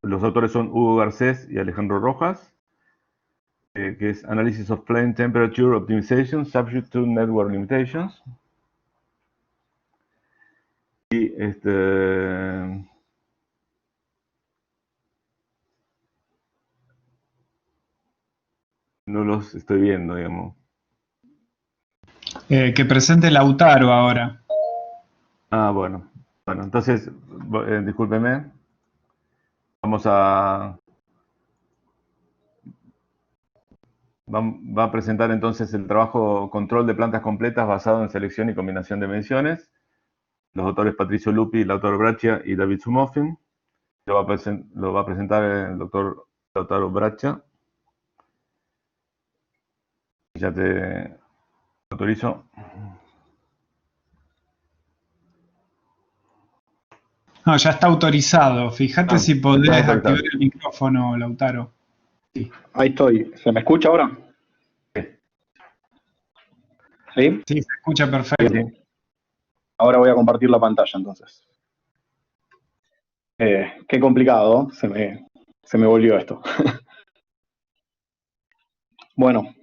los autores son Hugo Garcés y Alejandro Rojas, que es Analysis of Plane Temperature Optimization Subject to Network Limitations. Y no los estoy viendo, digamos. Que presente Lautaro ahora. Ah, bueno. Bueno, entonces, discúlpeme. Va a presentar entonces el trabajo Control de plantas completas basado en selección y combinación de mediciones. Los autores Patricio Lupi, Lautaro Braccia y David Sumofin. Lo va a presentar el doctor Lautaro Braccia. Ya te autorizo. No, ya está autorizado. Fíjate si podés activar el micrófono, Lautaro. Sí. Ahí estoy. ¿Se me escucha ahora? ¿Sí? Sí, se escucha perfecto. Sí. Ahora voy a compartir la pantalla, entonces. Qué complicado, se me volvió esto. Bueno,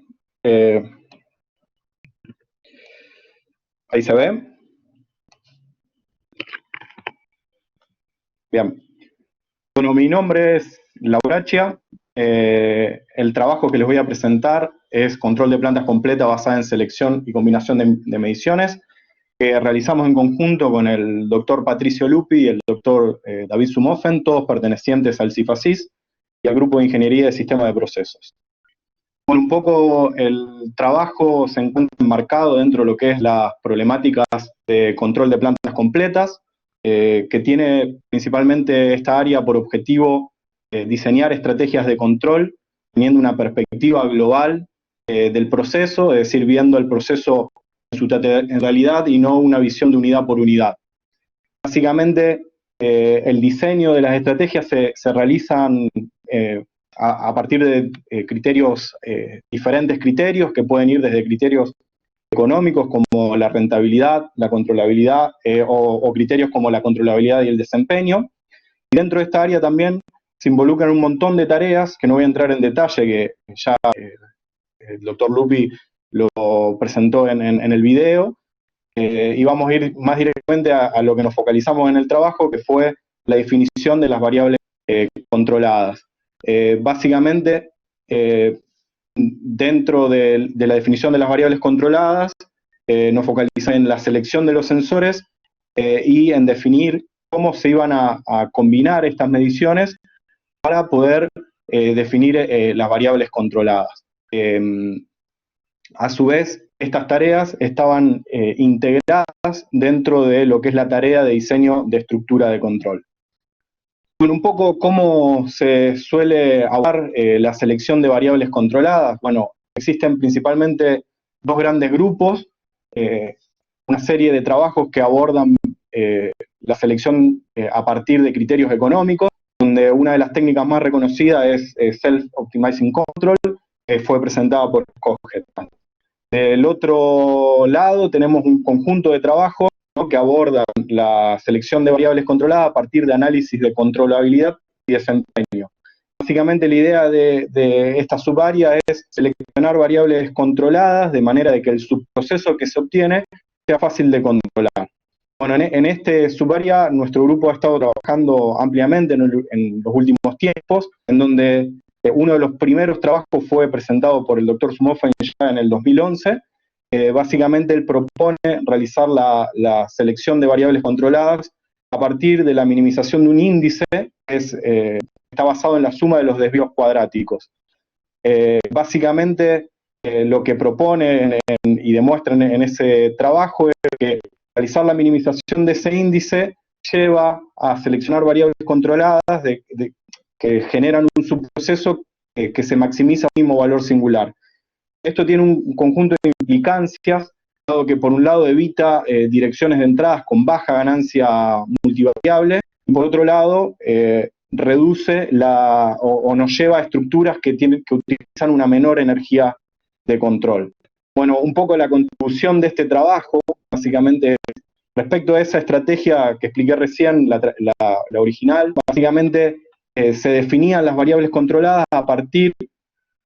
¿ahí se ve? Bien. Bueno, mi nombre es Laurachia. El trabajo que les voy a presentar es control de plantas completa basada en selección y combinación de mediciones, que realizamos en conjunto con el doctor Patricio Lupi y el doctor David Sumofen, todos pertenecientes al CIFASIS y al Grupo de Ingeniería de Sistemas de Procesos. Bueno, un poco el trabajo se encuentra enmarcado dentro de lo que es las problemáticas de control de plantas completas, que tiene principalmente esta área por objetivo diseñar estrategias de control, teniendo una perspectiva global del proceso, es decir, viendo el proceso en realidad y no una visión de unidad por unidad. Básicamente, el diseño de las estrategias se realizan a partir de criterios, diferentes criterios que pueden ir desde criterios económicos como la rentabilidad, la controlabilidad o criterios como la controlabilidad y el desempeño. Y dentro de esta área también se involucran un montón de tareas que no voy a entrar en detalle, que ya el doctor Lupi lo presentó en el video, y vamos a ir más directamente a lo que nos focalizamos en el trabajo, que fue la definición de las variables controladas. Básicamente, dentro de la definición de las variables controladas, nos focaliza en la selección de los sensores y en definir cómo se iban a combinar estas mediciones para poder definir las variables controladas. A su vez, estas tareas estaban integradas dentro de lo que es la tarea de diseño de estructura de control. Bueno, un poco cómo se suele abordar la selección de variables controladas. Bueno, existen principalmente dos grandes grupos, una serie de trabajos que abordan la selección a partir de criterios económicos, donde una de las técnicas más reconocidas es Self-Optimizing Control, que fue presentada por Coget. Del otro lado tenemos un conjunto de trabajos, ¿no?, que abordan la selección de variables controladas a partir de análisis de controlabilidad y desempeño. Básicamente la idea de esta subárea es seleccionar variables controladas de manera de que el subproceso que se obtiene sea fácil de controlar. Bueno, en este subárea nuestro grupo ha estado trabajando ampliamente en los últimos tiempos, en donde uno de los primeros trabajos fue presentado por el doctor Sumofen ya en el 2011. Básicamente él propone realizar la selección de variables controladas a partir de la minimización de un índice que está basado en la suma de los desvíos cuadráticos. Básicamente lo que propone y demuestra en ese trabajo es que realizar la minimización de ese índice lleva a seleccionar variables controladas que generan un subproceso que se maximiza un mismo valor singular. Esto tiene un conjunto de implicancias, dado que por un lado evita direcciones de entradas con baja ganancia multivariable, y por otro lado reduce o nos lleva a estructuras que utilizan una menor energía de control. Bueno, un poco la contribución de este trabajo, básicamente, respecto a esa estrategia que expliqué recién, la original, básicamente se definían las variables controladas a partir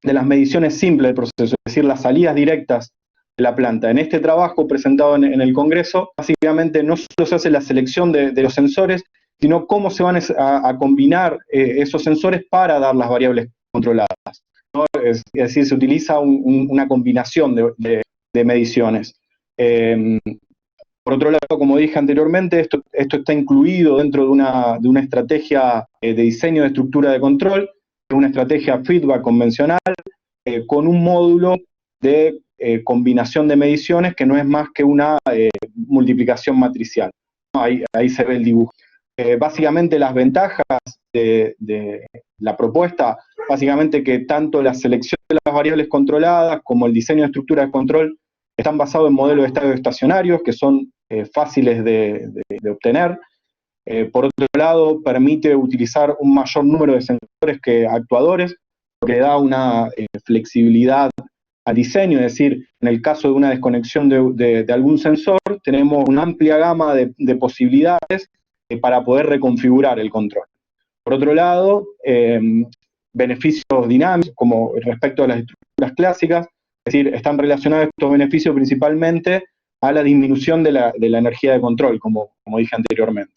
de las mediciones simples del proceso, es decir, las salidas directas de la planta. En este trabajo presentado en el Congreso, básicamente no solo se hace la selección de los sensores, sino cómo se van a combinar esos sensores para dar las variables controladas, ¿no? Es decir, se utiliza una combinación de mediciones. Por otro lado, como dije anteriormente, esto está incluido dentro de una estrategia de diseño de estructura de control, una estrategia feedback convencional, con un módulo de combinación de mediciones que no es más que una multiplicación matricial. Ahí se ve el dibujo. Básicamente las ventajas de la propuesta, básicamente que tanto la selección de las variables controladas como el diseño de estructura de control están basados en modelos de estadio estacionarios que son fáciles de obtener. Por otro lado, permite utilizar un mayor número de sensores que actuadores, lo que da una flexibilidad al diseño, es decir, en el caso de una desconexión de algún sensor, tenemos una amplia gama de posibilidades para poder reconfigurar el control. Por otro lado, beneficios dinámicos, como respecto a las estructuras clásicas, es decir, están relacionados estos beneficios principalmente a la disminución de la energía de control, como dije anteriormente.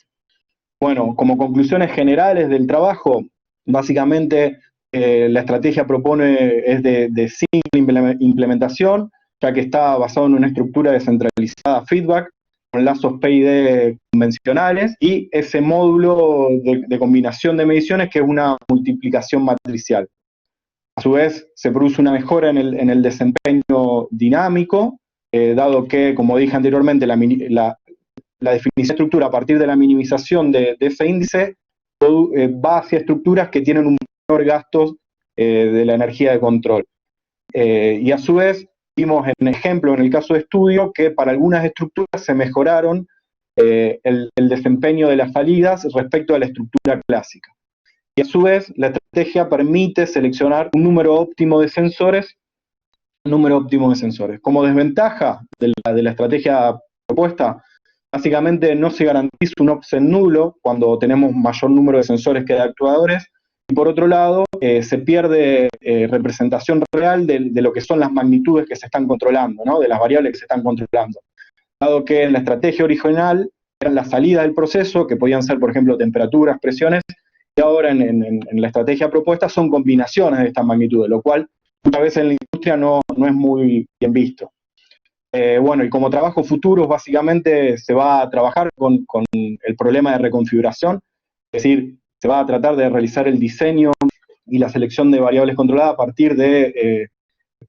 Bueno, como conclusiones generales del trabajo, básicamente la estrategia propone es de simple implementación, ya que está basado en una estructura descentralizada feedback, con lazos PID convencionales, y ese módulo de combinación de mediciones que es una multiplicación matricial. A su vez, se produce una mejora en el desempeño dinámico, dado que, como dije anteriormente, la definición de estructura a partir de la minimización de ese índice va hacia estructuras que tienen un menor gasto de la energía de control. Y a su vez, vimos en ejemplo, en el caso de estudio, que para algunas estructuras se mejoraron el desempeño de las salidas respecto a la estructura clásica. Y a su vez, la estrategia permite seleccionar un número óptimo de sensores. Como desventaja de la estrategia propuesta, básicamente no se garantiza un offset nulo cuando tenemos mayor número de sensores que de actuadores, y por otro lado, se pierde representación real de lo que son las magnitudes que se están controlando, ¿no? De las variables que se están controlando. Dado que en la estrategia original eran las salidas del proceso, que podían ser, por ejemplo, temperaturas, presiones, y ahora en la estrategia propuesta son combinaciones de estas magnitudes, lo cual muchas veces en la industria no es muy bien visto. Bueno, y como trabajo futuros, básicamente se va a trabajar con el problema de reconfiguración, es decir, se va a tratar de realizar el diseño y la selección de variables controladas a partir de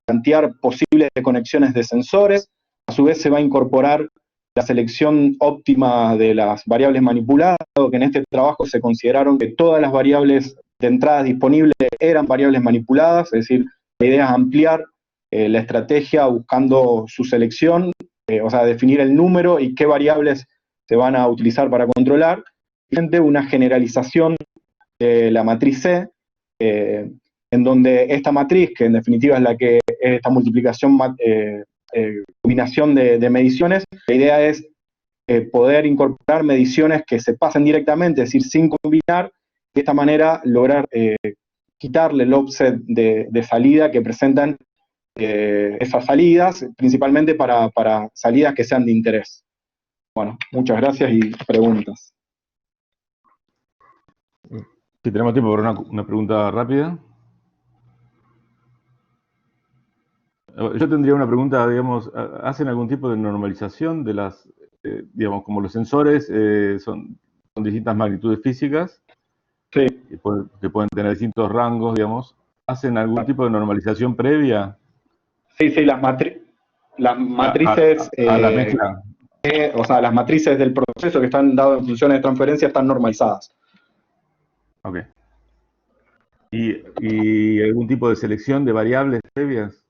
plantear posibles conexiones de sensores. A su vez se va a incorporar la selección óptima de las variables manipuladas, dado que en este trabajo se consideraron que todas las variables de entrada disponibles eran variables manipuladas, es decir, la idea es ampliar la estrategia buscando su selección, o sea, definir el número y qué variables se van a utilizar para controlar, una generalización de la matriz C, en donde esta matriz, que en definitiva es la que es esta multiplicación, combinación de mediciones, la idea es poder incorporar mediciones que se pasen directamente, es decir, sin combinar, de esta manera lograr quitarle el offset de salida que presentan esas salidas, principalmente para salidas que sean de interés. Bueno, muchas gracias y preguntas. Si tenemos tiempo para una pregunta rápida. Yo tendría una pregunta, digamos, ¿hacen algún tipo de normalización de las, digamos, como los sensores son distintas magnitudes físicas? Sí. Que pueden tener distintos rangos, digamos. ¿Hacen algún tipo de normalización previa? Sí, las matrices... A la mezcla. O sea, las matrices del proceso que están dadas en funciones de transferencia están normalizadas. Ok. ¿Y algún tipo de selección de variables previas?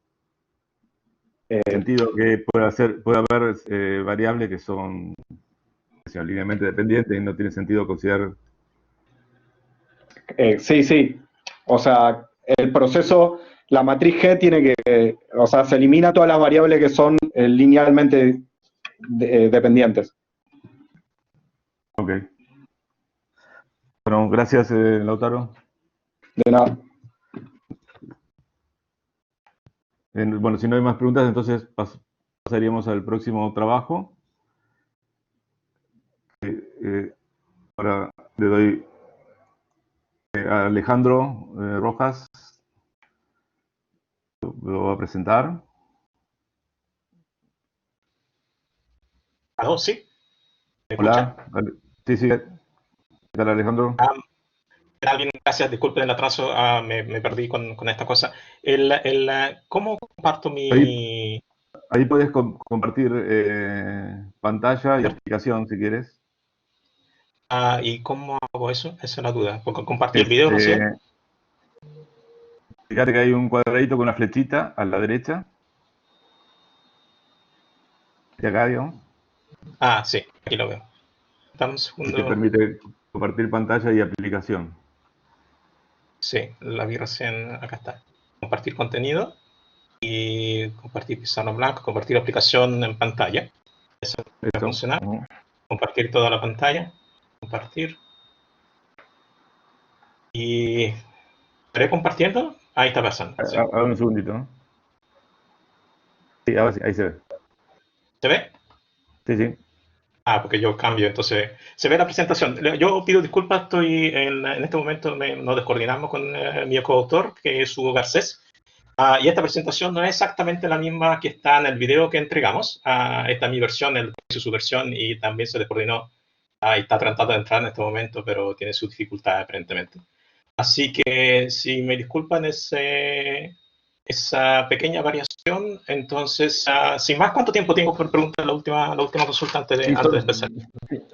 En el sentido que puede haber variables que son linealmente dependientes y no tiene sentido considerar... Sí. O sea, el proceso, la matriz G tiene que... o sea, se elimina todas las variables que son linealmente dependientes. Ok. Bueno, gracias, Lautaro. De nada. Bueno, si no hay más preguntas, entonces pasaríamos al próximo trabajo. Ahora le doy a Alejandro Rojas, lo va a presentar. ¿Aló? ¿Sí? ¿Me Hola. escuchan? Sí. ¿Qué tal, Alejandro? Bien, gracias. Disculpen el atraso, me perdí con esta cosa. ¿Cómo comparto mi...? Ahí puedes compartir pantalla y aplicación si quieres. ¿Y cómo hago eso? Esa es la duda. Porque compartir el video, no sé. Fíjate que hay un cuadradito con una flechita a la derecha. De acá, digamos. Sí, aquí lo veo. dame un Y te segundo. permite compartir pantalla y aplicación. Sí, la vi recién, acá está. Compartir contenido y compartir pizarra blanca, compartir aplicación en pantalla. Eso va a Eso. funcionar. Compartir toda la pantalla. Compartir. Y estaré compartiendo. Ahí está pasando. Sí. Ahora un segundito, ¿no? Sí, ahora sí, ahí se ve. ¿Se ve? Sí, sí. Ah, porque yo cambio, entonces se ve la presentación. Yo pido disculpas, estoy en este momento nos descoordinamos con mi coautor, que es Hugo Garcés. Y esta presentación no es exactamente la misma que está en el video que entregamos. Esta es mi versión, él hizo su versión y también se descoordinó. Y está tratando de entrar en este momento, pero tiene sus dificultades aparentemente. Así que si me disculpan esa pequeña variación, entonces, sin más, ¿cuánto tiempo tengo por preguntar la última consulta antes de empezar?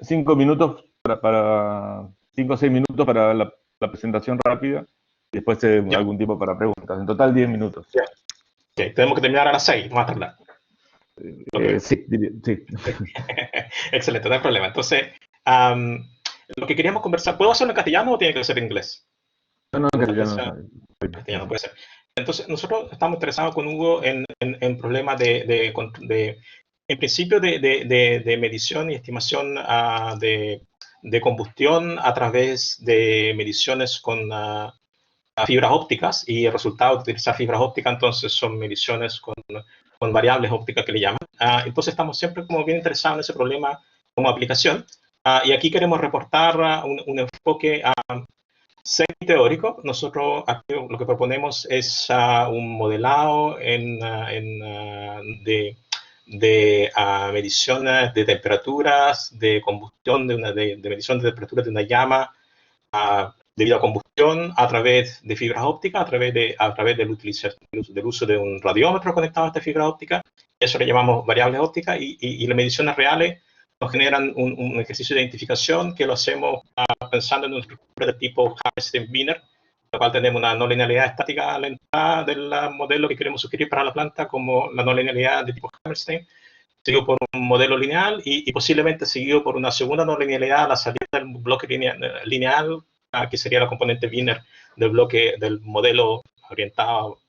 5 minutos para 5 o 6 minutos para la presentación rápida y después algún tiempo para preguntas. En total 10 minutos. Ya. Okay. Tenemos que terminar a las 6, más tardar. Okay. Sí. Excelente, no hay problema. Entonces, lo que queríamos conversar, ¿puedo hacerlo en castellano o tiene que ser en inglés? No, en castellano puede ser. Entonces, nosotros estamos interesados con Hugo en problemas en principio, de medición y estimación de combustión a través de mediciones con fibras ópticas, y el resultado de utilizar fibras ópticas, entonces, son mediciones con variables ópticas que le llaman. Entonces, estamos siempre como bien interesados en ese problema como aplicación. Y aquí queremos reportar un enfoque semi-teórico. Nosotros aquí lo que proponemos es un modelado de mediciones de temperaturas, de combustión, de medición de temperaturas de una llama debido a combustión a través de fibras ópticas, a través del uso de un radiómetro conectado a esta fibra óptica. Eso le llamamos variables ópticas, y las mediciones reales nos generan un ejercicio de identificación que lo hacemos pensando en una estructura de tipo Hammerstein-Wiener, la cual tenemos una no linealidad estática a la entrada del modelo que queremos sugerir para la planta, como la no linealidad de tipo Hammerstein, seguido por un modelo lineal y posiblemente seguido por una segunda no linealidad a la salida del bloque lineal, que sería la componente Wiener del bloque del modelo orientado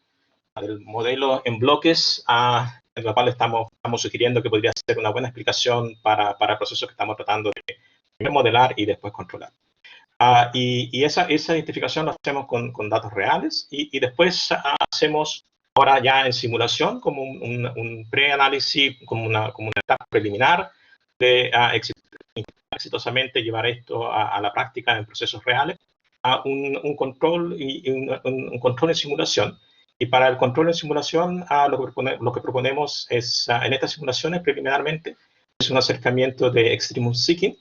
al modelo en bloques, en la cual estamos sugiriendo que podría ser una buena explicación para el proceso que estamos tratando de primero modelar y después controlar. Y esa identificación la hacemos con datos reales, y después hacemos ahora ya en simulación como un preanálisis, como una etapa preliminar de exitosamente llevar esto a la práctica en procesos reales, un control y un control en simulación. Y para el control en simulación, lo que proponemos es, en estas simulaciones preliminarmente, es un acercamiento de extreme seeking.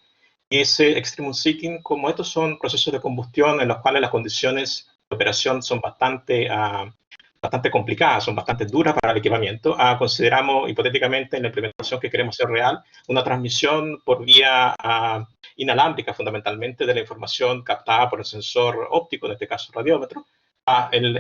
Y ese extreme seeking, como estos son procesos de combustión en los cuales las condiciones de operación son bastante complicadas, son bastante duras para el equipamiento, consideramos hipotéticamente en la implementación que queremos hacer real una transmisión por vía inalámbrica fundamentalmente de la información captada por el sensor óptico, en este caso radiómetro,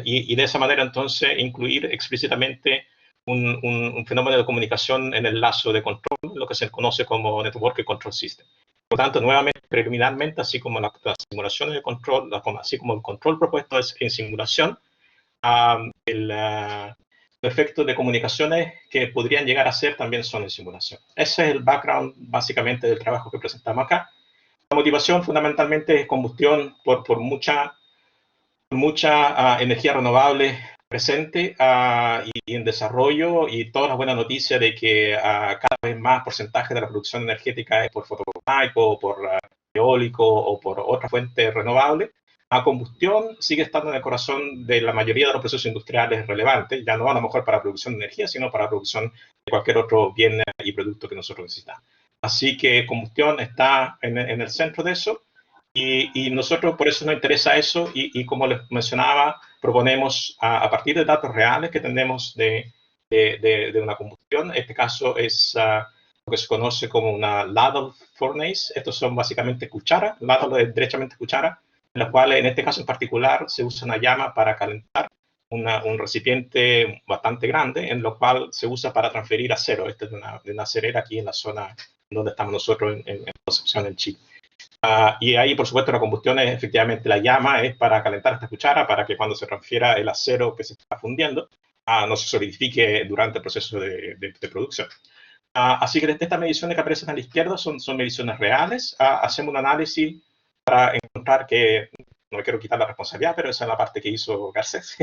y de esa manera entonces incluir explícitamente un fenómeno de comunicación en el lazo de control, lo que se conoce como Network Control System. Por tanto, nuevamente, preliminarmente, así como las simulaciones de control, así como el control propuesto es en simulación, el efecto de comunicaciones que podrían llegar a ser también son en simulación. Ese es el background básicamente del trabajo que presentamos acá. La motivación fundamentalmente es combustión por mucha energía renovable presente y en desarrollo, y toda la buena noticia de que cada vez más porcentaje de la producción energética es por fotovoltaico, o por eólico o por otra fuente renovable. A combustión sigue estando en el corazón de la mayoría de los procesos industriales relevantes, ya no a lo mejor para producción de energía, sino para producción de cualquier otro bien y producto que nosotros necesitamos. Así que combustión está en el centro de eso, y nosotros por eso nos interesa eso, y como les mencionaba, proponemos a partir de datos reales que tenemos de una combustión. Este caso es lo que se conoce como una ladle furnace. Estos son básicamente cucharas, ladle es derechamente cuchara, en las cuales en este caso en particular se usa una llama para calentar un recipiente bastante grande, en lo cual se usa para transferir acero. Esta es de una acerera aquí en la zona donde estamos nosotros en Concepción, en Chile. Y ahí, por supuesto, la combustión es efectivamente la llama, es para calentar esta cuchara, para que cuando se transfiera el acero que se está fundiendo, no se solidifique durante el proceso de producción. Así que estas mediciones que aparecen a la izquierda son mediciones reales. Hacemos un análisis para encontrar que, no me quiero quitar la responsabilidad, pero esa es la parte que hizo Garcés.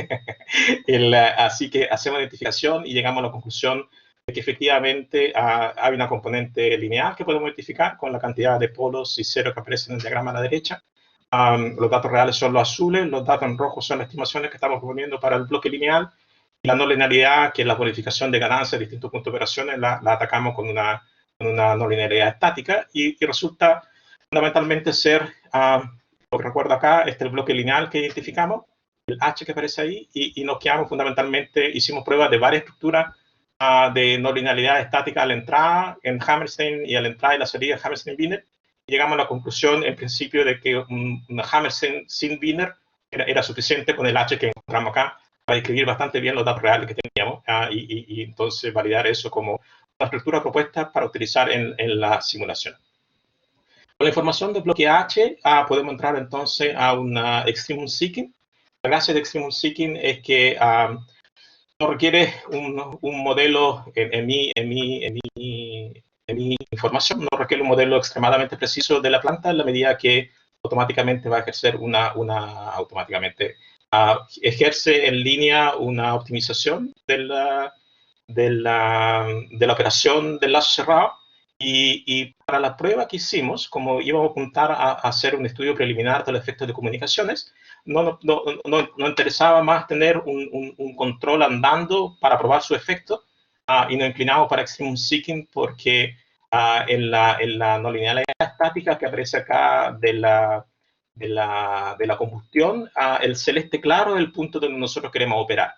Así que hacemos identificación y llegamos a la conclusión de que efectivamente hay una componente lineal que podemos identificar con la cantidad de polos y cero que aparecen en el diagrama a la derecha. Los datos reales son los azules, los datos en rojo son las estimaciones que estamos proponiendo para el bloque lineal. Y la no linealidad, que es la bonificación de ganancias de distintos puntos de operaciones, la atacamos con una no linealidad estática y resulta fundamentalmente ser, lo que recuerdo acá, este es el bloque lineal que identificamos, el H que aparece ahí, y nos quedamos fundamentalmente, hicimos pruebas de varias estructuras de no linealidad estática a la entrada en Hammerstein y a la entrada y la salida de Hammerstein-Wiener. Llegamos a la conclusión, en principio, de que una Hammerstein sin Wiener era suficiente con el H que encontramos acá para describir bastante bien los datos reales que teníamos y entonces validar eso como una estructura propuesta para utilizar en la simulación. Con la información del bloque H podemos entrar entonces a una Extremum Seeking. La gracia de Extremum Seeking es que no requiere un modelo, en mi información, no requiere un modelo extremadamente preciso de la planta en la medida que automáticamente va a ejercer ejerce en línea una optimización de la operación del lazo cerrado. Y para la prueba que hicimos, como íbamos a apuntar a hacer un estudio preliminar de los efectos de comunicaciones, no interesaba más tener un control andando para probar su efecto, y nos inclinamos para Extremum Seeking porque en la no linealidad estática que aparece acá de la combustión, el celeste claro es el punto donde nosotros queremos operar.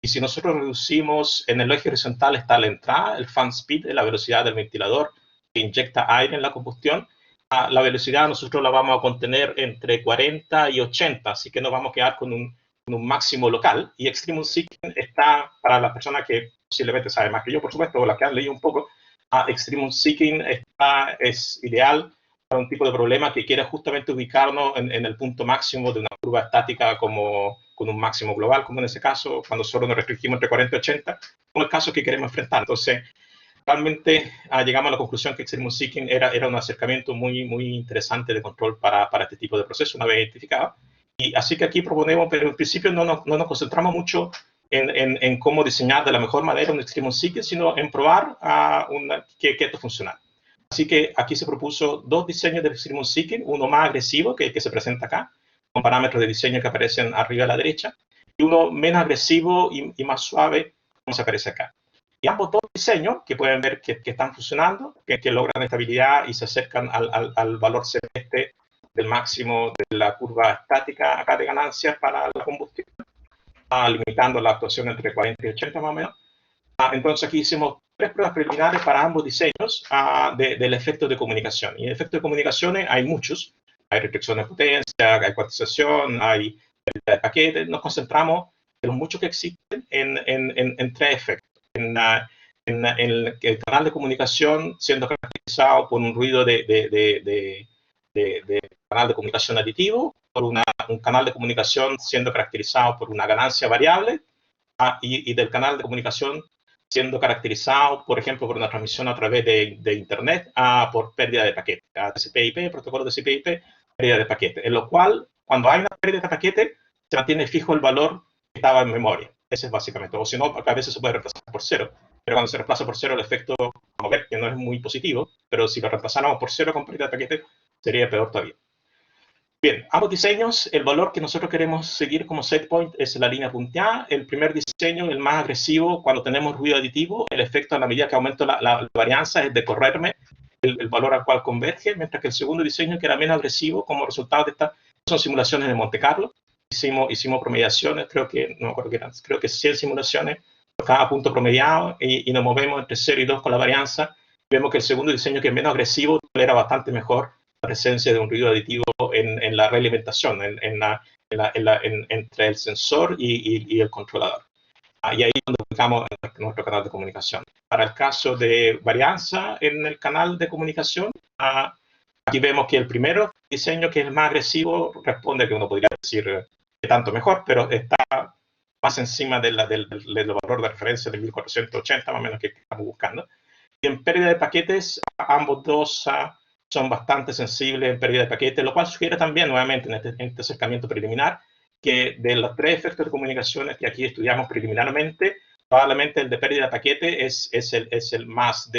Y si nosotros reducimos, en el eje horizontal está la entrada, el fan speed, la velocidad del ventilador que inyecta aire en la combustión, la velocidad nosotros la vamos a contener entre 40 y 80, así que nos vamos a quedar con un máximo local. Y Extremum Seeking está, para las personas que posiblemente saben más que yo, por supuesto, o las que han leído un poco, Extremum Seeking es ideal para un tipo de problema que quiere justamente ubicarnos en el punto máximo de una curva estática con un máximo global, como en ese caso, cuando solo nos restringimos entre 40 y 80, como el caso que queremos enfrentar. Entonces, realmente llegamos a la conclusión que Extremum Seeking era un acercamiento muy, muy interesante de control para este tipo de proceso, una vez identificado. Y así que aquí proponemos, pero en principio no nos concentramos mucho en cómo diseñar de la mejor manera un Extremum Seeking, sino en probar que esto funciona. Así que aquí se propuso dos diseños de Extremum Seeking, uno más agresivo, que es el que se presenta acá, con parámetros de diseño que aparecen arriba a la derecha, y uno menos agresivo y más suave, como se aparece acá. Y ambos dos diseños, que pueden ver que están funcionando, que logran estabilidad y se acercan al valor celeste del máximo de la curva estática acá de ganancias para la combustión, limitando la actuación entre 40 y 80 más o menos. Entonces aquí hicimos tres pruebas preliminares para ambos diseños del efecto de comunicación. Y el efecto de comunicaciones hay muchos. Hay restricción de potencia, hay cuantización, hay pérdida de paquetes. Nos concentramos en los muchos que existen en tres efectos. En el canal de comunicación siendo caracterizado por un ruido de canal de comunicación aditivo, por un canal de comunicación siendo caracterizado por una ganancia variable, y del canal de comunicación siendo caracterizado, por ejemplo, por una transmisión a través de Internet, por pérdida de paquete. TCP/IP, protocolo de TCP/IP, pérdida de paquete. En lo cual, cuando hay una pérdida de paquete, se mantiene fijo el valor que estaba en memoria. Ese es básicamente. O si no, a veces se puede reemplazar por cero. Pero cuando se reemplaza por cero, el efecto, vamos a ver que no es muy positivo, pero si lo reemplazáramos por cero con pérdida de paquete, sería peor todavía. Bien, ambos diseños, el valor que nosotros queremos seguir como set point es la línea punteada. El primer diseño, el más agresivo, cuando tenemos ruido aditivo, el efecto a la medida que aumento la varianza es de correrme el valor al cual converge, mientras que el segundo diseño, que era menos agresivo, como resultado de estas, son simulaciones de Monte Carlo. Hicimos promediaciones, creo que 100 simulaciones por cada punto promediado, y nos movemos entre 0 y 2 con la varianza. Vemos que el segundo diseño, que es menos agresivo, tolera bastante mejor la presencia de un ruido aditivo en la realimentación, entre el sensor y el controlador. Y ahí es donde ubicamos nuestro canal de comunicación. para el caso de varianza en el canal de comunicación, aquí vemos que el primero diseño, que es el más agresivo, responde, que uno podría decir que tanto mejor, pero está más encima del valor de referencia de 1480, más o menos, que estamos buscando. Y en pérdida de paquetes, ambos dos son bastante sensibles en pérdida de paquetes, lo cual sugiere también, nuevamente, en este acercamiento preliminar, que de los 3 efectos de comunicaciones que aquí estudiamos preliminarmente, probablemente el de pérdida de paquete es el más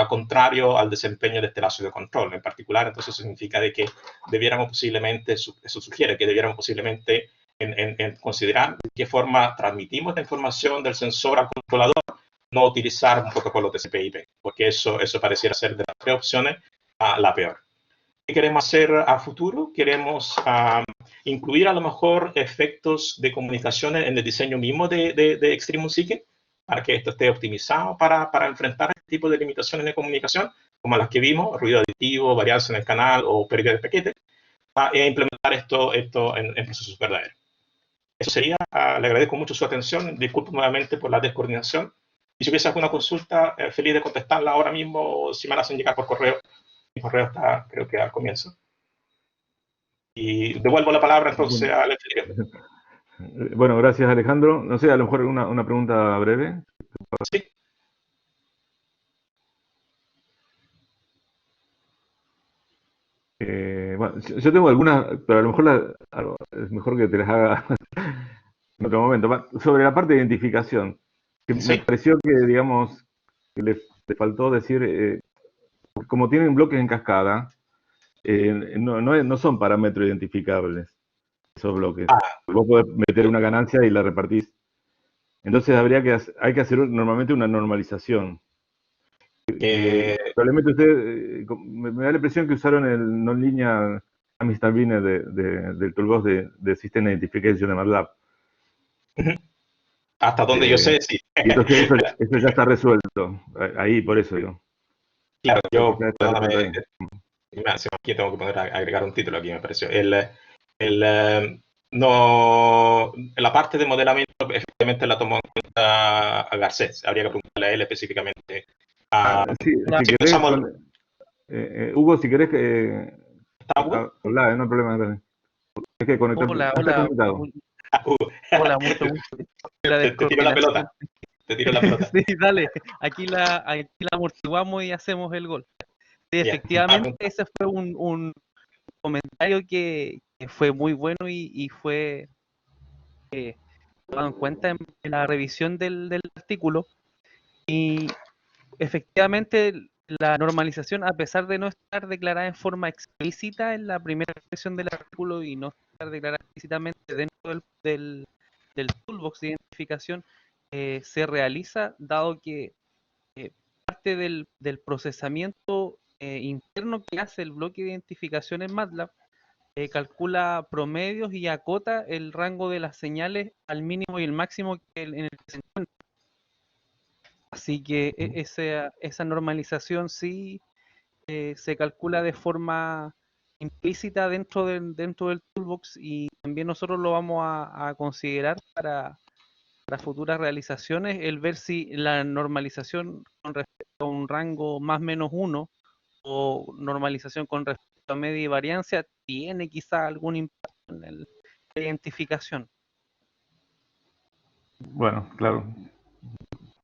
contrario al desempeño de este lazo de control. En particular, entonces significa de que debiéramos posiblemente, eso sugiere que debiéramos posiblemente en considerar de qué forma transmitimos la información del sensor al controlador, no utilizar un protocolo TCP/IP, porque eso pareciera ser de las 3 opciones la peor. ¿Qué queremos hacer a futuro? Queremos incluir a lo mejor efectos de comunicaciones en el diseño mismo de Extreme Seeking, para que esto esté optimizado para enfrentar este tipo de limitaciones de comunicación, como las que vimos, ruido aditivo, varianza en el canal o pérdida de paquete, e implementar esto en procesos verdaderos. Eso sería. Le agradezco mucho su atención, disculpo nuevamente por la descoordinación, y si hubiese alguna consulta, feliz de contestarla ahora mismo, o si me la hacen llegar por correo. Mi correo está, creo que al comienzo. Y devuelvo la palabra entonces a Alejandro. Bueno, gracias, Alejandro. No sé, a lo mejor una pregunta breve. Sí. Bueno, yo tengo algunas, pero a lo mejor es mejor que te las haga en otro momento. Sobre la parte de identificación, que Sí. me pareció que, digamos, que le faltó decir, como tienen bloques en cascada, no son parámetros identificables esos bloques. Vos podés meter una ganancia y la repartís. Entonces hay que hacer normalmente una normalización. Probablemente usted, me da la impresión que usaron el non-linear Amistar Binner del toolbox de System Identification de MATLAB. Hasta donde yo sé, sí. Y entonces eso ya está resuelto. Ahí, por eso digo. Claro, yo, perdóname, aquí tengo que poner agregar un título aquí, me pareció. No, la parte de modelamiento efectivamente la tomó en cuenta Garcés. Habría que preguntarle a él específicamente. Sí, si querés, Hugo, si querés hablar, no hay problema. Es que conectar. Hola, mucho gusto. Te tiro la pelota. Te tiro la pelota. Sí, dale. Aquí la amortiguamos y hacemos el gol. Sí, efectivamente, ese fue un comentario que fue muy bueno y fue tomado en cuenta en la revisión del artículo. Y efectivamente, la normalización, a pesar de no estar declarada en forma explícita en la primera versión del artículo y no estar declarada explícitamente dentro del toolbox de identificación, se realiza dado que parte del procesamiento interno que hace el bloque de identificación en MATLAB calcula promedios y acota el rango de las señales al mínimo y el máximo en el que se encuentra. Así que esa normalización sí se calcula de forma implícita dentro del toolbox, y también nosotros lo vamos a considerar para futuras realizaciones, el ver si la normalización con respecto a un rango más o menos 1 o normalización con respecto a media y variancia tiene quizá algún impacto en la identificación. Bueno, claro.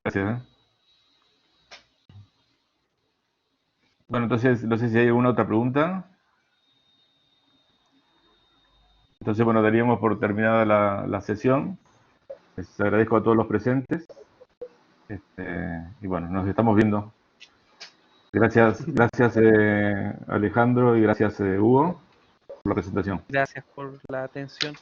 Gracias. Bueno, entonces, no sé si hay alguna otra pregunta. Entonces, bueno, daríamos por terminada la sesión. Les agradezco a todos los presentes. Y bueno, nos estamos viendo. Gracias Alejandro, y gracias Hugo por la presentación. Gracias por la atención.